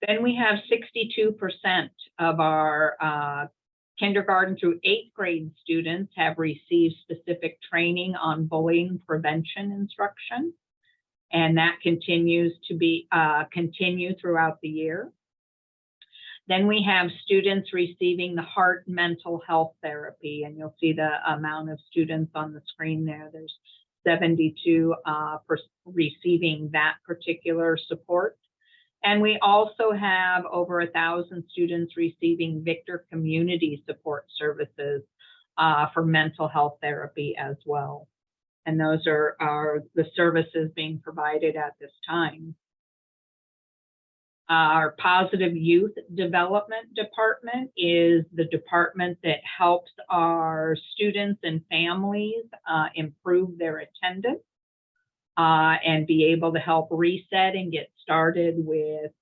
Then we have 62% of our kindergarten through 8th grade students have received specific training on bullying prevention instruction. And that continues to be continue throughout the year. Then we have students receiving the heart mental health therapy, and you'll see the amount of students on the screen there. There's 72 receiving that particular support. And we also have over 1,000 students receiving Victor Community Support Services for mental health therapy as well. And those are the services being provided at this time. Our Positive Youth Development Department is the department that helps our students and families improve their attendance and be able to help reset and get started with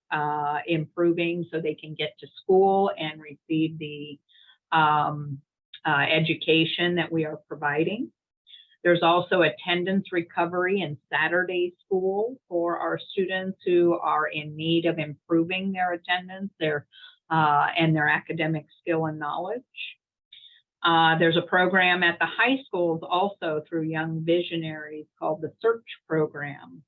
improving so they can get to school and receive the education that we are providing. There's also attendance recovery and Saturday school for our students who are in need of improving their attendance, and their academic skill and knowledge. There's a program at the high schools also through Young Visionaries called the Search Program.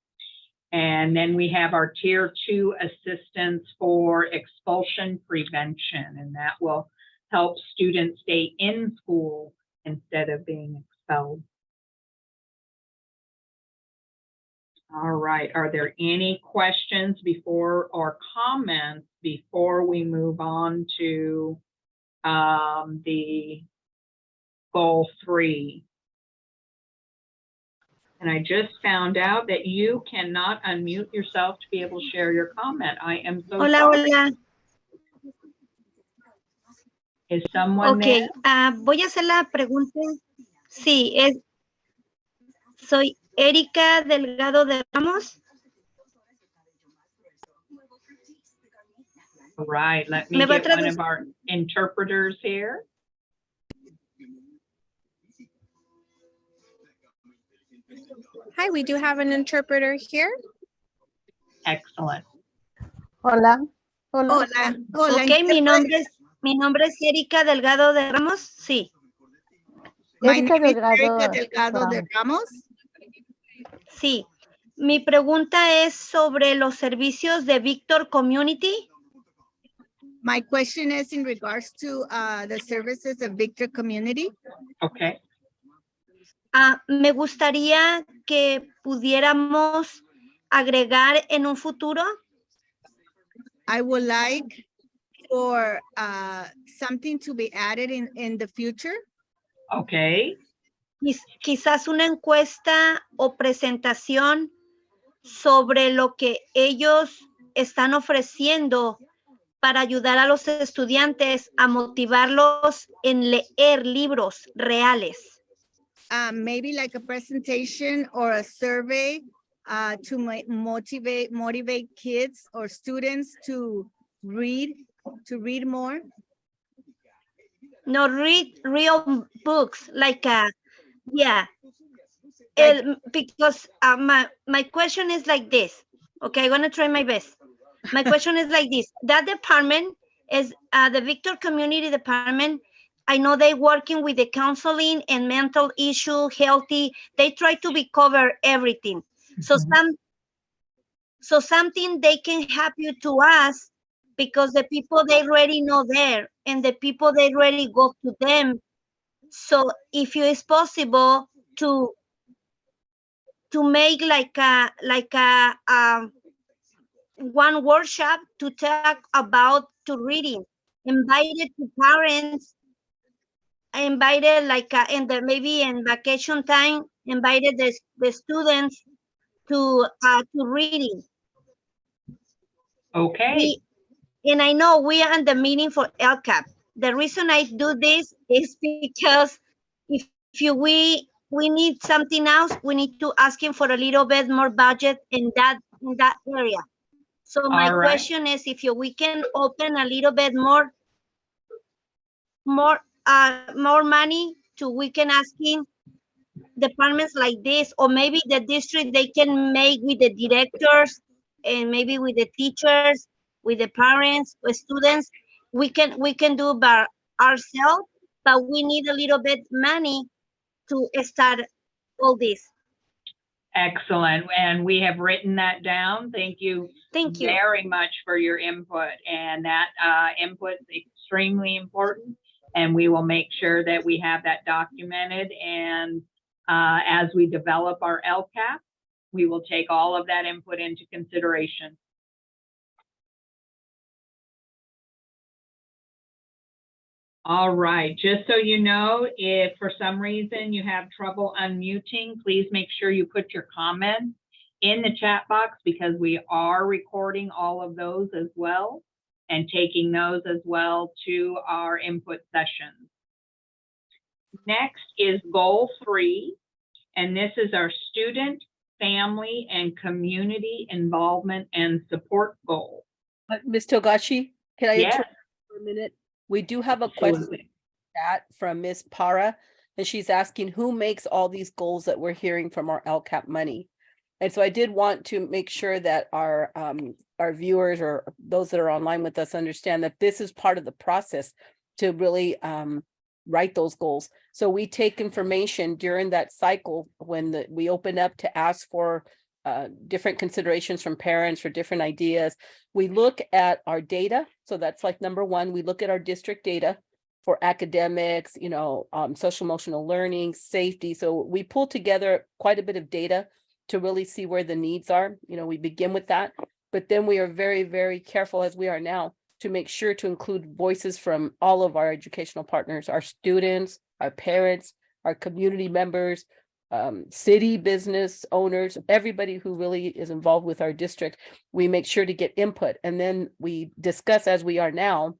And then we have our Tier 2 assistance for expulsion prevention, and that will help students stay in school instead of being expelled. All right, are there any questions or comments before we move on to the goal 3? And I just found out that you cannot unmute yourself to be able to share your comment. I am so sorry. Hola. Is someone Okay, there? voy a hacer la pregunta. Sí, soy Erika Delgado de Ramos. All right, let me get one of our interpreters here. Hi, we do have an interpreter here. Excellent. Hola. Hola. Ok, mi nombre es Erika Delgado de Ramos. Sí. Erika Delgado de Ramos. Sí. Mi pregunta es sobre los servicios de Victor Community. My question is in regards to the services of Victor Community. Okay. Me gustaría que pudiéramos agregar en un futuro. I would like for something to be added in the future. Okay. Quizás una encuesta o presentación sobre lo que ellos están ofreciendo para ayudar a los estudiantes a motivarlos en leer libros reales. Maybe like a presentation or a survey to motivate kids or students to read more. No, read real books, like yeah. Because my question is like this. Okay, I'm gonna try my best. My question is like this. That department is the Victor Community Department. I know they're working with the counseling and mental issue, healthy. They try to cover everything. So something they can help you to ask, because the people they already know there and the people they already go to them. So if it is possible to make like a one workshop to talk about to reading, invited to parents, invited like maybe in vacation time, invited the students to reading. Okay. And I know we are in the meeting for LCAP. The reason I do this is because if we need something else, we need to ask him for a little bit more budget in that area. So my All right. question is if we can open a little bit more money to we can asking departments like this, or maybe the district they can make with the directors and maybe with the teachers, with the parents, with students. We can do by ourselves, but we need a little bit money to start all this. Excellent. And we have written that down. Thank you. Thank you. Very much for your input. And that input is extremely important. And we will make sure that we have that documented. And as we develop our LCAP, we will take all of that input into consideration. All right, just so you know, if for some reason you have trouble unmuting, please make sure you put your comments in the chat box because we are recording all of those as well and taking those as well to our input sessions. Next is goal 3, and this is our student, family, and community involvement and support goal. Ms. Togashi, can I Yes. interrupt for a minute? We do have a question from Ms. Para, and she's asking who makes all these goals that we're hearing from our LCAP money. And so I did want to make sure that our viewers or those that are online with us understand that this is part of the process to really write those goals. So we take information during that cycle when we open up to ask for different considerations from parents for different ideas. We look at our data. So that's like number 1, we look at our district data for academics, social emotional learning, safety. So we pull together quite a bit of data to really see where the needs are. We begin with that, but then we are very, very careful as we are now to make sure to include voices from all of our educational partners, our students, our parents, our community members, city business owners, everybody who really is involved with our district. We make sure to get input, and then we discuss, as we are now,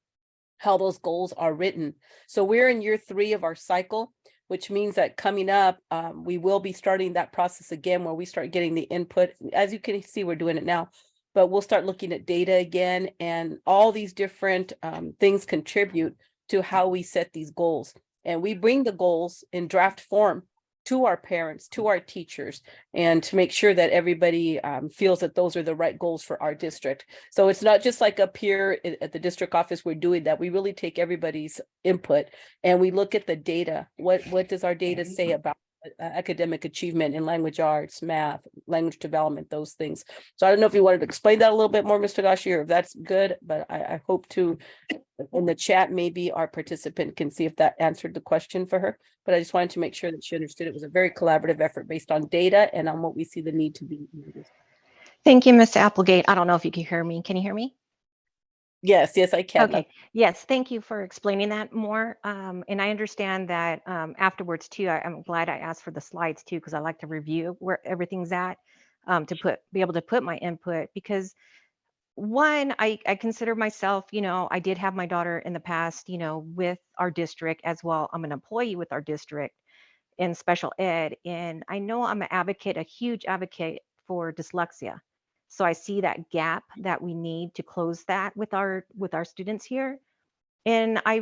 how those goals are written. So we're in year 3 of our cycle, which means that coming up, we will be starting that process again where we start getting the input. As you can see, we're doing it now, but we'll start looking at data again, and all these different things contribute to how we set these goals. And we bring the goals in draft form to our parents, to our teachers, and to make sure that everybody feels that those are the right goals for our district. So it's not just like up here at the district office, we're doing that. We really take everybody's input and we look at the data. What does our data say about academic achievement in language arts, math, language development, those things. So I don't know if you wanted to explain that a little bit more, Mr. Togashi, or if that's good, but I hope to, in the chat, maybe our participant can see if that answered the question for her. But I just wanted to make sure that she understood it was a very collaborative effort based on data and on what we see the need to be. Thank you, Mr. Applegate. I don't know if you can hear me. Can you hear me? Yes, I can. Okay. Yes, thank you for explaining that more. And I understand that afterwards too, I'm glad I asked for the slides too, because I like to review where everything's at to be able to put my input, because one, I consider myself, I did have my daughter in the past, with our district as well. I'm an employee with our district in special ed. And I know I'm an advocate, a huge advocate for dyslexia. So I see that gap that we need to close that with our students here. And I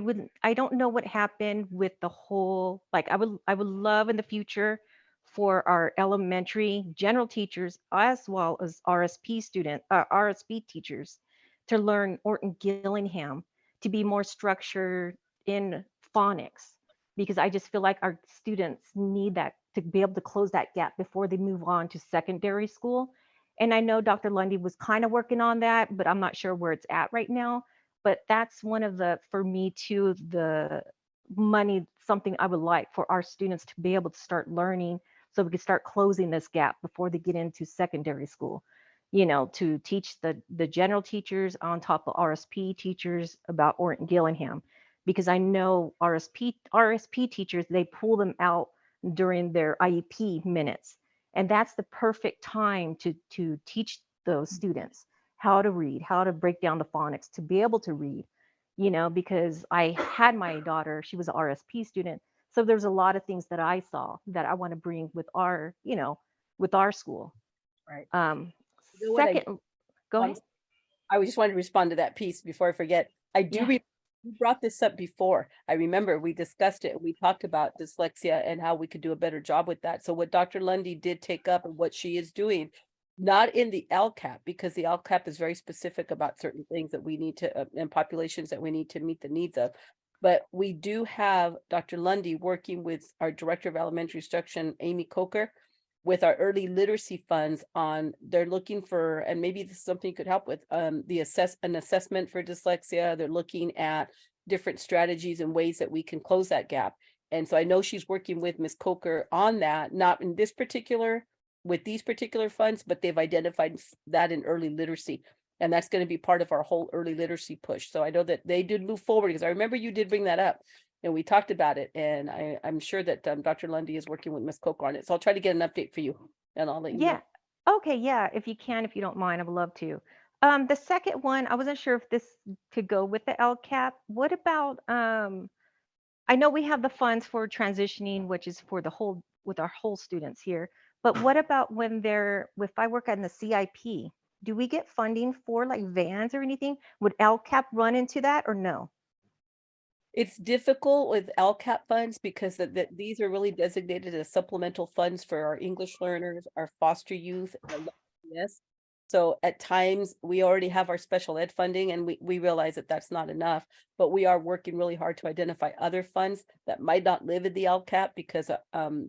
don't know what happened with the whole, like I would love in the future for our elementary general teachers as well as RSP teachers to learn Orton Gillingham, to be more structured in phonics, because I just feel like our students need that to be able to close that gap before they move on to secondary school. And I know Dr. Lundy was kind of working on that, but I'm not sure where it's at right now. But that's one of the, for me too, the money, something I would like for our students to be able to start learning so we can start closing this gap before they get into secondary school, to teach the general teachers on top of RSP teachers about Orton Gillingham, because I know RSP teachers, they pull them out during their IEP minutes. And that's the perfect time to teach those students how to read, how to break down the phonics, to be able to read, because I had my daughter, she was an RSP student. So there's a lot of things that I saw that I want to bring with with our school. Right. Second, go ahead. I just wanted to respond to that piece before I forget. I do you brought this up before. I remember we discussed it. We talked about dyslexia and how we could do a better job with that. So what Dr. Lundy did take up and what she is doing, not in the LCAP, because the LCAP is very specific about certain things that we need to, and populations that we need to meet the needs of. But we do have Dr. Lundy working with our Director of Elementary Instruction, Amy Coker, with our early literacy funds on, they're looking for, and maybe this is something you could help with, an assessment for dyslexia. They're looking at different strategies and ways that we can close that gap. And so I know she's working with Ms. Coker on that, not in this particular, with these particular funds, but they've identified that in early literacy. And that's going to be part of our whole early literacy push. So I know that they did move forward, because I remember you did bring that up and we talked about it. And I'm sure that Dr. Lundy is working with Ms. Coker on it. So I'll try to get an update for you and I'll let you know. Yeah. Okay. Yeah. If you can, if you don't mind, I would love to. The second one, I wasn't sure if this could go with the LCAP. What about, I know we have the funds for transitioning, which is for the whole, with our whole students here. But what about when they're, if I work on the CIP, do we get funding for like vans or anything? Would LCAP run into that or no? It's difficult with LCAP funds because these are really designated as supplemental funds for our English learners, our foster youth, and yes. So at times we already have our special ed funding and we realize that that's not enough, but we are working really hard to identify other funds that might not live in the LCAP because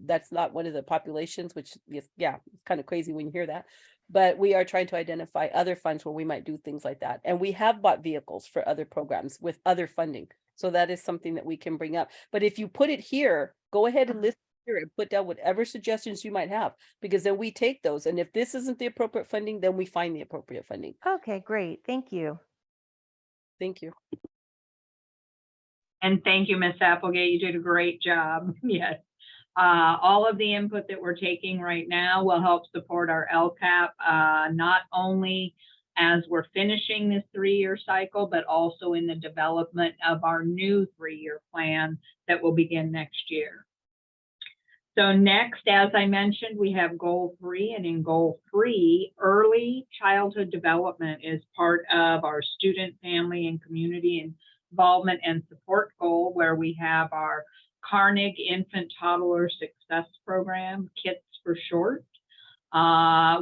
that's not one of the populations, which is, yeah, it's kind of crazy when you hear that. But we are trying to identify other funds where we might do things like that. And we have bought vehicles for other programs with other funding. So that is something that we can bring up. But if you put it here, go ahead and list here and put down whatever suggestions you might have, because then we take those. And if this isn't the appropriate funding, then we find the appropriate funding. Okay, great. Thank you. Thank you. And thank you, Ms. Applegate. You did a great job. Yes. All of the input that we're taking right now will help support our LCAP, not only as we're finishing this 3-year cycle, but also in the development of our new 3-year plan that will begin next year. So next, as I mentioned, we have goal 3, and in goal 3, early childhood development is part of our student, family, and community involvement and support goal, where we have our Carnegie Infant Toddler Success Program, KITS for short.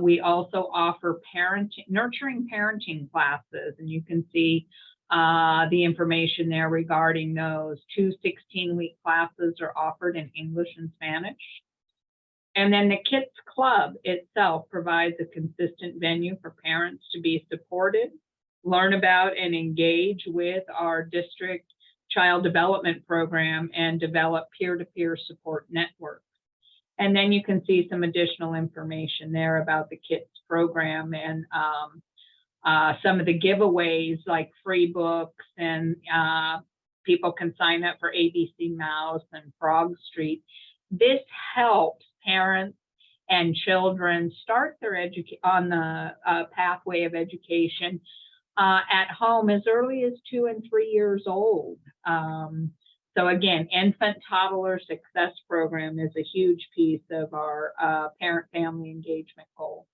We also offer nurturing parenting classes, and you can see the information there regarding those. 2 16-week classes are offered in English and Spanish. And then the KITS Club itself provides a consistent venue for parents to be supported, learn about and engage with our district child development program, and develop peer-to-peer support networks. And then you can see some additional information there about the KITS program and some of the giveaways like free books, and people can sign up for ABC Mouse and Frog Street. This helps parents and children start their on the pathway of education at home as early as 2 and 3 years old. So again, Infant Toddler Success Program is a huge piece of our parent-family engagement goal.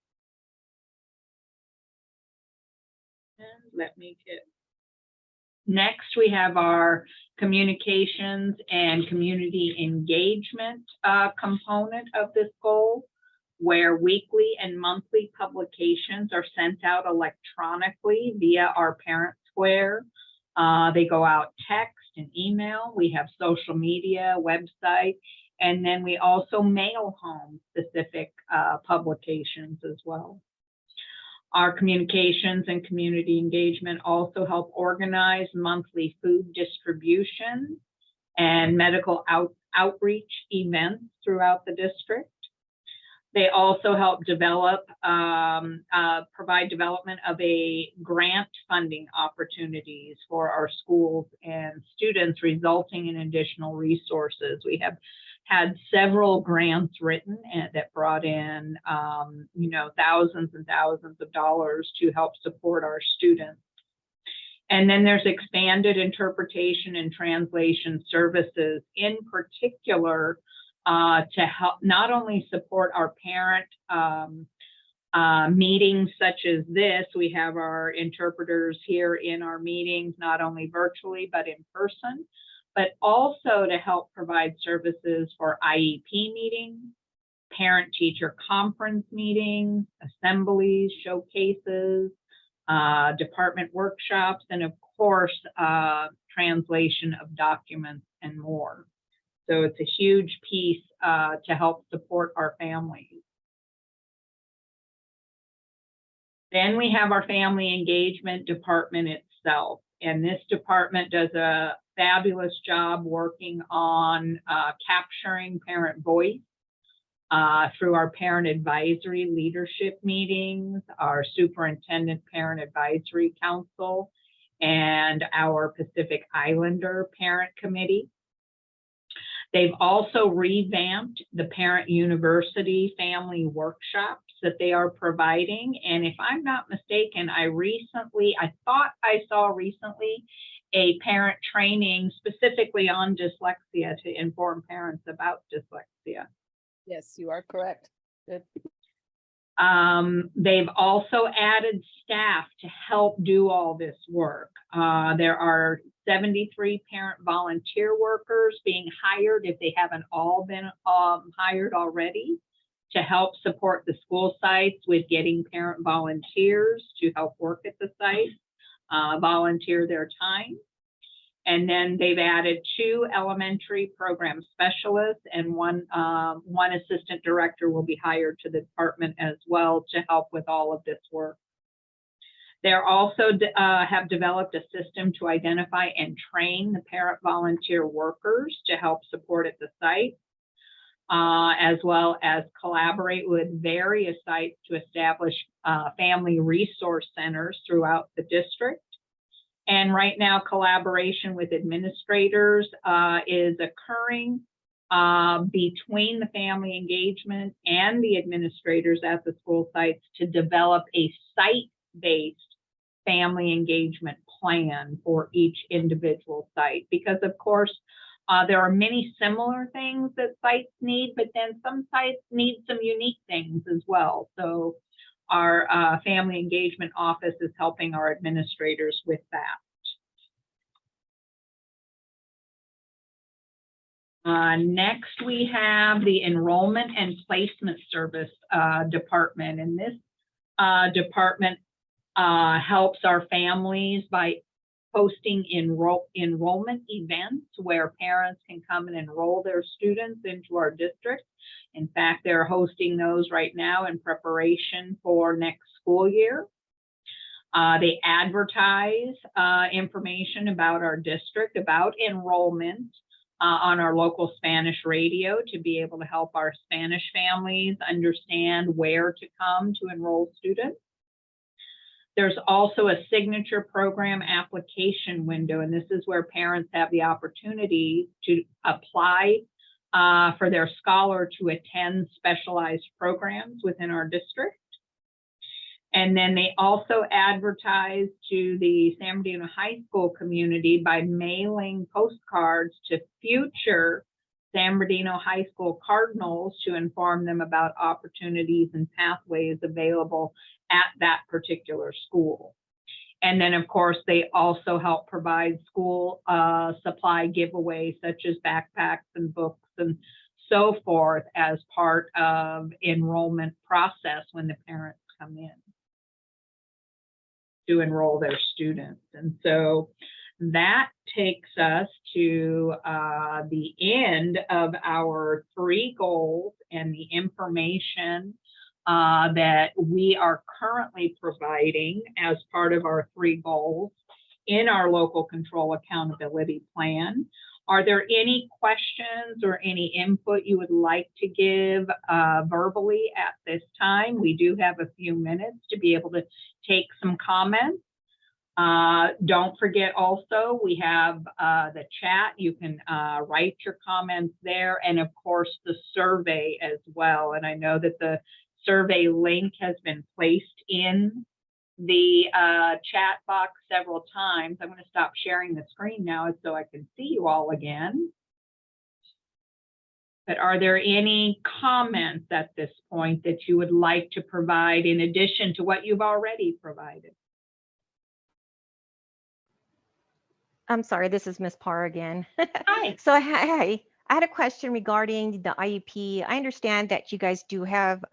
And let me get, next we have our communications and community engagement component of this goal, where weekly and monthly publications are sent out electronically via our Parent Square. They go out text and email. We have social media, website, and then we also mail home specific publications as well. Our communications and community engagement also help organize monthly food distribution and medical outreach events throughout the district. They also help develop, provide development of a grant funding opportunities for our schools and students, resulting in additional resources. We have had several grants written that brought in, you know, thousands and thousands of dollars to help support our students. And then there's expanded interpretation and translation services, in particular, to help not only support our parent Meetings such as this, we have our interpreters here in our meetings, not only virtually, but in person, but also to help provide services for IEP meetings, parent-teacher conference meetings, assemblies, showcases, department workshops, and of course, translation of documents and more. So it's a huge piece to help support our families. Then we have our family engagement department itself. And this department does a fabulous job working on capturing parent voice through our parent advisory leadership meetings, our superintendent parent advisory council, and our Pacific Islander parent committee. They've also revamped the parent university family workshops that they are providing. And if I'm not mistaken, I thought I saw recently a parent training specifically on dyslexia to inform parents about dyslexia. Yes, you are correct. Good. They've also added staff to help do all this work. There are 73 parent volunteer workers being hired, if they haven't all been hired already, to help support the school sites with getting parent volunteers to help work at the site, volunteer their time. And then they've added 2 elementary program specialists, and one assistant director will be hired to the department as well to help with all of this work. They're also have developed a system to identify and train the parent volunteer workers to help support at the site, as well as collaborate with various sites to establish family resource centers throughout the district. And right now, collaboration with administrators is occurring between the family engagement and the administrators at the school sites to develop a site-based family engagement plan for each individual site. Because of course, there are many similar things that sites need, but then some sites need some unique things as well. So our family engagement office is helping our administrators with that. Next, we have the enrollment and placement service department. And this department helps our families by hosting enrollment events where parents can come and enroll their students into our district. In fact, they're hosting those right now in preparation for next school year. They advertise information about our district, about enrollment on our local Spanish radio to be able to help our Spanish families understand where to come to enroll students. There's also a signature program application window, and this is where parents have the opportunity to apply for their scholar to attend specialized programs within our district. And then they also advertise to the San Bernardino High School community by mailing postcards to future San Bernardino High School Cardinals to inform them about opportunities and pathways available at that particular school. And then, of course, they also help provide school supply giveaways such as backpacks and books and so forth as part of enrollment process when the parents come in to enroll their students. And so that takes us to the end of our 3 goals and the information that we are currently providing as part of our 3 goals in our local control accountability plan. Are there any questions or any input you would like to give verbally at this time? We do have a few minutes to be able to take some comments. Don't forget also, we have the chat. You can write your comments there, and of course the survey as well. And I know that the survey link has been placed in the chat box several times. I'm going to stop sharing the screen now so I can see you all again. But are there any comments at this point that you would like to provide in addition to what you've already provided? I'm sorry, this is Miss Parr again. Hi. So I had a question regarding the IEP. I understand that you guys do have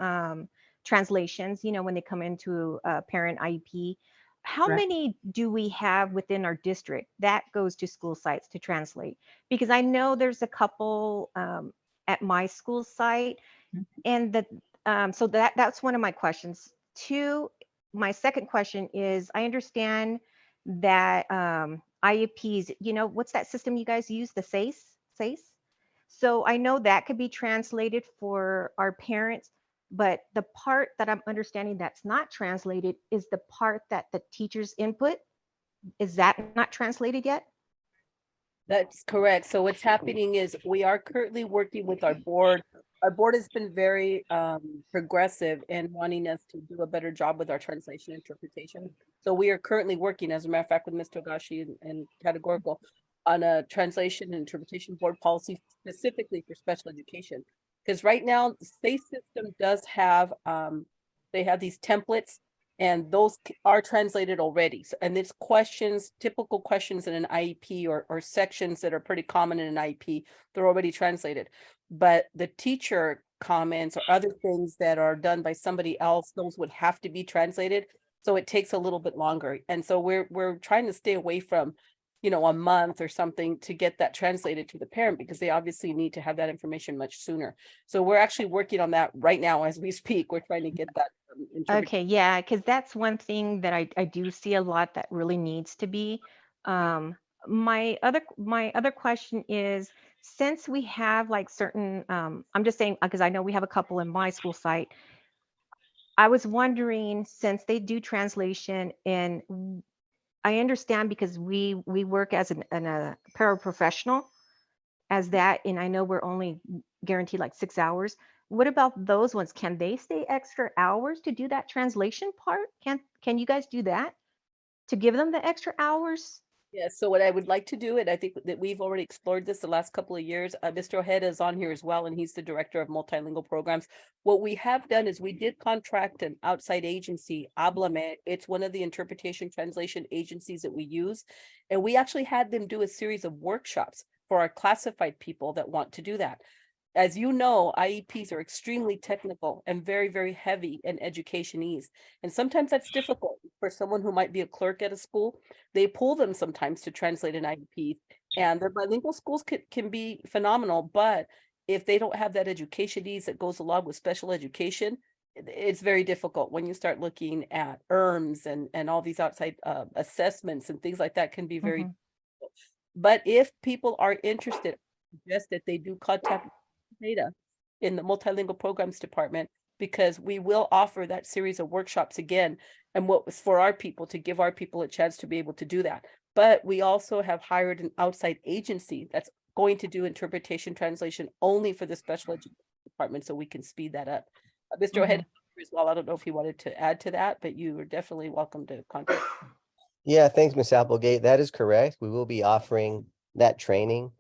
translations, you know, when they come into a parent IEP. How Correct. many do we have within our district that goes to school sites to translate? Because I know there's a couple at my school site, and so that's one of my questions. Two, my second question is, I understand that IEPs, you know, what's that system you guys use, the SACE? So I know that could be translated for our parents, but the part that I'm understanding that's not translated is the part that the teachers input. Is that not translated yet? That's correct. So what's happening is we are currently working with our board. Our board has been very progressive in wanting us to do a better job with our translation interpretation. So we are currently working, as a matter of fact, with Mr. Gashi and Categorical on a translation and interpretation board policy specifically for special education. Because right now, the state system does have, they have these templates, and those are translated already. So, and it's questions, typical questions in an IEP or sections that are pretty common in an IEP, they're already translated. But the teacher comments or other things that are done by somebody else, those would have to be translated. So it takes a little bit longer. And so we're trying to stay away from, you know, a month or something to get that translated to the parent, because they obviously need to have that information much sooner. So we're actually working on that right now as we speak. We're trying to get that. Okay, yeah, because that's one thing that I do see a lot that really needs to be. My other question is, since we have like certain, I'm just saying because I know we have a couple in my school site. I was wondering, since they do translation, and I understand because we work as a paraprofessional as that, and I know we're only guaranteed like 6 hours. What about those ones? Can they stay extra hours to do that translation part? Can you guys do that to give them the extra hours? Yeah, so what I would like to do, and I think that we've already explored this the last couple of years, Mr. Ojeda is on here as well, and he's the director of multilingual programs. What we have done is we did contract an outside agency, Ablame. It's one of the interpretation translation agencies that we use. And we actually had them do a series of workshops for our classified people that want to do that. As you know, IEPs are extremely technical and very, very heavy in educationese. And sometimes that's difficult for someone who might be a clerk at a school. They pull them sometimes to translate an IEP, and their bilingual schools can be phenomenal. But if they don't have that educationese that goes along with special education, it's very difficult when you start looking at ERMs and all these outside assessments and things like that can be very difficult. But if people are interested, I suggest that they do contact data in the multilingual programs department, because we will offer that series of workshops again, and what was for our people, to give our people a chance to be able to do that. But we also have hired an outside agency that's going to do interpretation translation only for the special education department, so we can speed that up. Mr. Ojeda as well, I don't know if he wanted to add to that, but you are definitely welcome to contact. Yeah, thanks, Ms. Applegate. That is correct. We will be offering that training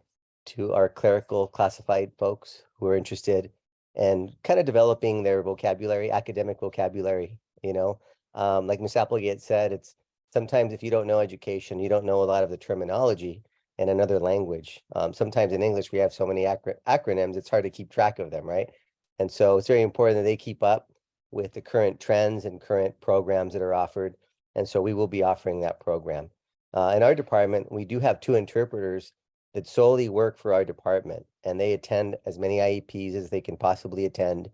to our clerical classified folks who are interested and kind of developing their vocabulary, academic vocabulary, you know. Like Ms. Applegate said, it's sometimes if you don't know education, you don't know a lot of the terminology in another language. Sometimes in English, we have so many acronyms, it's hard to keep track of them, right? And so it's very important that they keep up with the current trends and current programs that are offered. And so we will be offering that program. In our department, we do have 2 interpreters that solely work for our department, and they attend as many IEPs as they can possibly attend,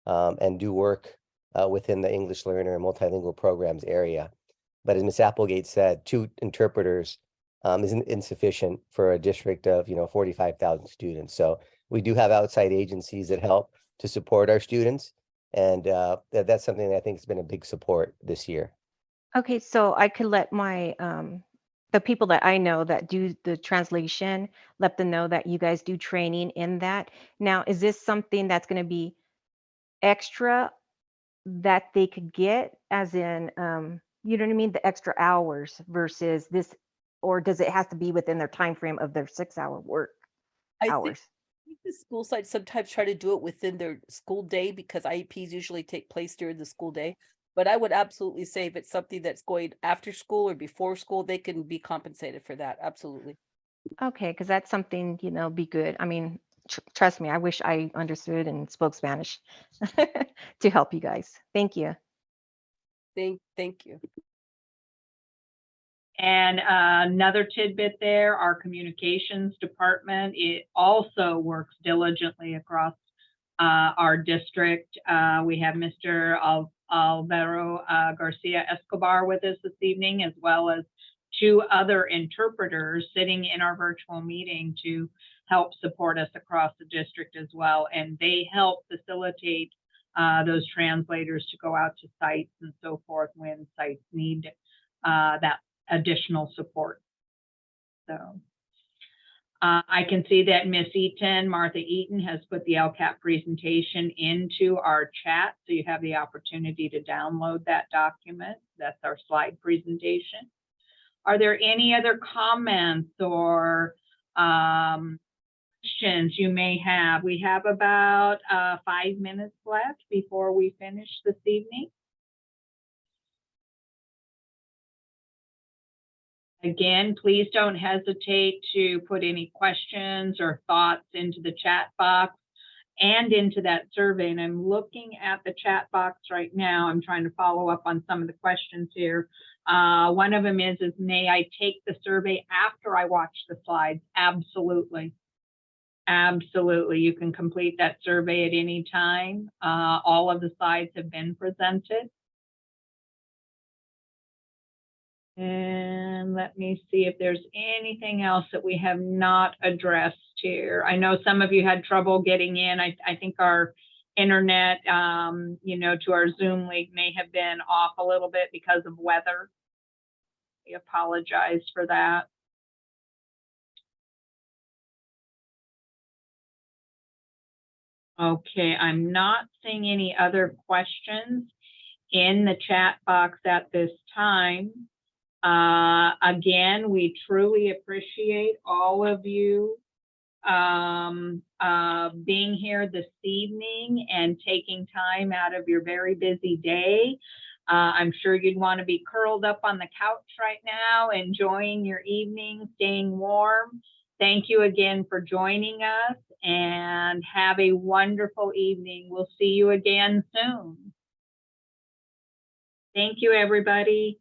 and do work within the English learner and multilingual programs area. But as Ms. Applegate said, 2 interpreters isn't insufficient for a district of 45,000 students. So we do have outside agencies that help to support our students, and that's something that I think has been a big support this year. Okay, so I could let my the people that I know that do the translation, let them know that you guys do training in that. Now, is this something that's going to be extra that they could get, as in, you know what I mean, the extra hours versus this, or does it have to be within their time frame of their 6-hour work hours? The school sites sometimes try to do it within their school day because IEPs usually take place during the school day. But I would absolutely say if it's something that's going after school or before school, they can be compensated for that. Absolutely. Okay, because that's something, be good. I mean, trust me, I wish I understood and spoke Spanish to help you guys. Thank you. Thank you. And another tidbit there, our communications department, it also works diligently across our district. We have Mr. Alvaro Garcia Escobar with us this evening, as well as 2 other interpreters sitting in our virtual meeting to help support us across the district as well. And they help facilitate those translators to go out to sites and so forth when sites need that additional support. So I can see that Miss Eaton, Martha Eaton, has put the LCAP presentation into our chat, so you have the opportunity to download that document. That's our slide presentation. Are there any other comments or questions you may have? We have about 5 minutes left before we finish this evening. Again, please don't hesitate to put any questions or thoughts into the chat box and into that survey. And I'm looking at the chat box right now. I'm trying to follow up on some of the questions here. One of them is may I take the survey after I watch the slides? Absolutely. Absolutely. You can complete that survey at any time. All of the slides have been presented. And let me see if there's anything else that we have not addressed here. I know some of you had trouble getting in. I think our internet, to our Zoom link may have been off a little bit because of weather. We apologize for that. Okay, I'm not seeing any other questions in the chat box at this time. Again, we truly appreciate all of you being here this evening and taking time out of your very busy day. I'm sure you'd want to be curled up on the couch right now, enjoying your evening, staying warm. Thank you again for joining us and have a wonderful evening. We'll see you again soon. Thank you, everybody.